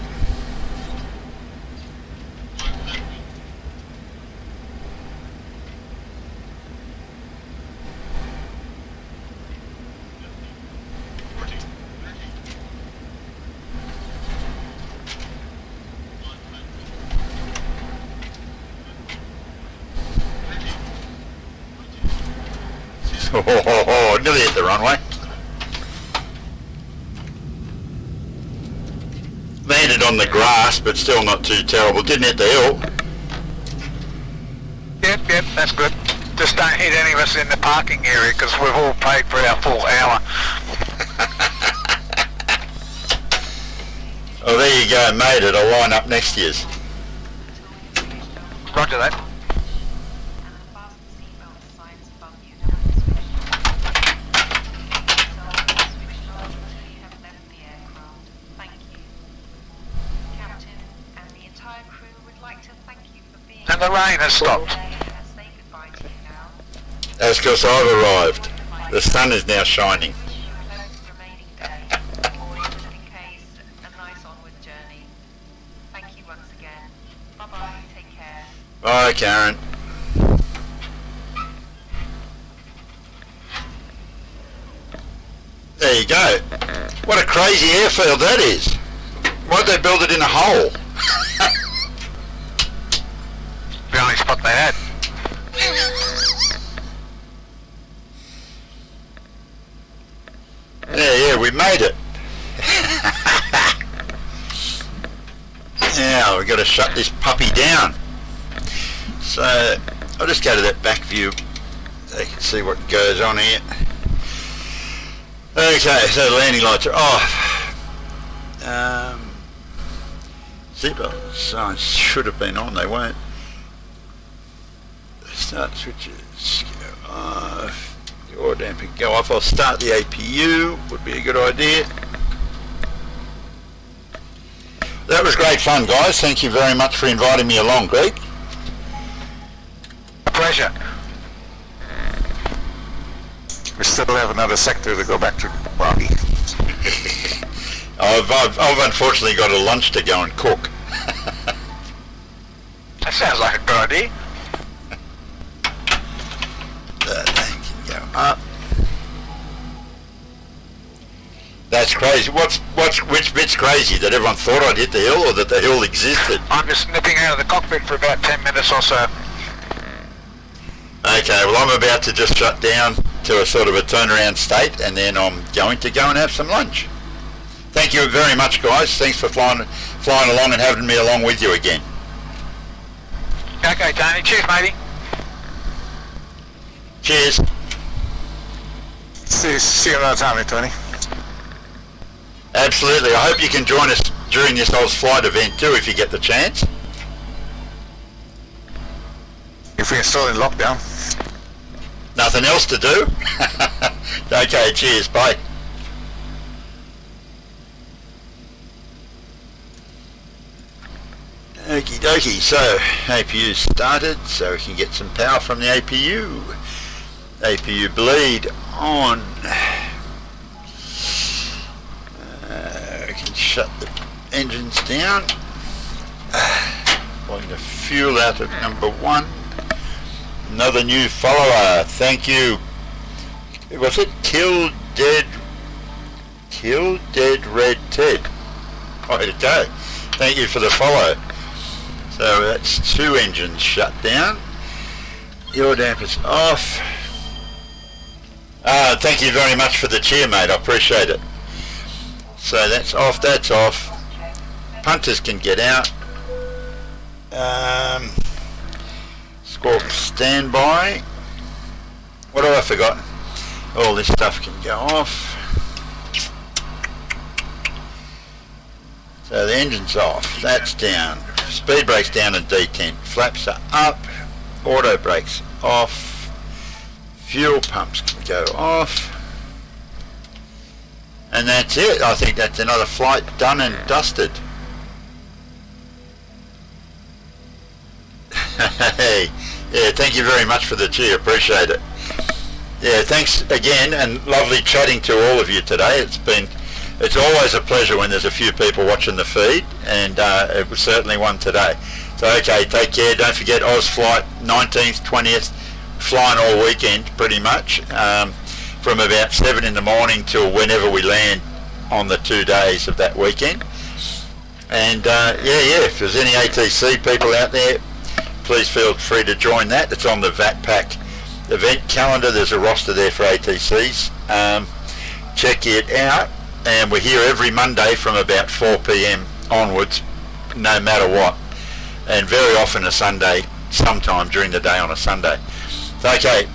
Oh, nearly hit the runway. Landed on the grass, but still not too terrible. Didn't hit the hill. Yep, that's good. Just don't hit any of us in the parking area because we've all paid for our full hour. Oh, there you go, made it. I'll line up next to you. Roger that. And the rain has stopped. That's because I've arrived. The sun is now shining. Bye, Karen. There you go. What a crazy airfield that is. Why'd they build it in a hole? The only spot they had. Yeah, we made it. Now we've got to shut this puppy down. So I'll just go to that back view so you can see what goes on here. Okay, so the landing lights are off. Seatbelt signs should have been on, they weren't. Start switches go off. Yaw damping go off. I'll start the APU, would be a good idea. That was great fun, guys. Thank you very much for inviting me along, Greg. A pleasure. We still have another sector to go back to, Bobby. I've unfortunately got a lunch to go and cook. That sounds like a good idea. Thank you. Go up. That's crazy. Which bit's crazy? That everyone thought I'd hit the hill, or that the hill existed? I'm just nipping out of the cockpit for about 10 minutes or so. Okay, well I'm about to just shut down to a sort of a turnaround state, and then I'm going to go and have some lunch. Thank you very much, guys. Thanks for flying along and having me along with you again. Okay, Tony. Cheers, matey. Cheers. See you another time, Tony. Absolutely. I hope you can join us during this Oz Flight event too if you get the chance. If we're still in lockdown. Nothing else to do? Okay, cheers, bye. Okie dokie, so APU started, so we can get some power from the APU. APU bleed on. We can shut the engines down. Pulling the fuel out of number 1. Another new follower, thank you. Was it Kill Dead Red Ted? Okay, thank you for the follow. So that's 2 engines shut down. Your damper's off. Thank you very much for the cheer, mate, I appreciate it. So that's off, that's off. Punters can get out. Squawk standby. What have I forgotten? All this stuff can go off. So the engine's off, that's down. Speed brake's down in D10. Flaps are up. Auto brakes off. Fuel pumps can go off. And that's it. I think that's another flight done and dusted. Hey, yeah, thank you very much for the cheer, appreciate it. Yeah, thanks again, and lovely chatting to all of you today. It's always a pleasure when there's a few people watching the feed, and it was certainly one today. So okay, take care. Don't forget Oz Flight 19th, 20th, flying all weekend pretty much, from about 7 in the morning till whenever we land on the 2 days of that weekend. And yeah, if there's any ATC people out there, please feel free to join that. It's on the VAT event calendar. There's a roster there for ATCs. Check it out. And we're here every Monday from about 4 p.m. onwards, no matter what. And very often a Sunday, sometime during the day on a Sunday. So, okay,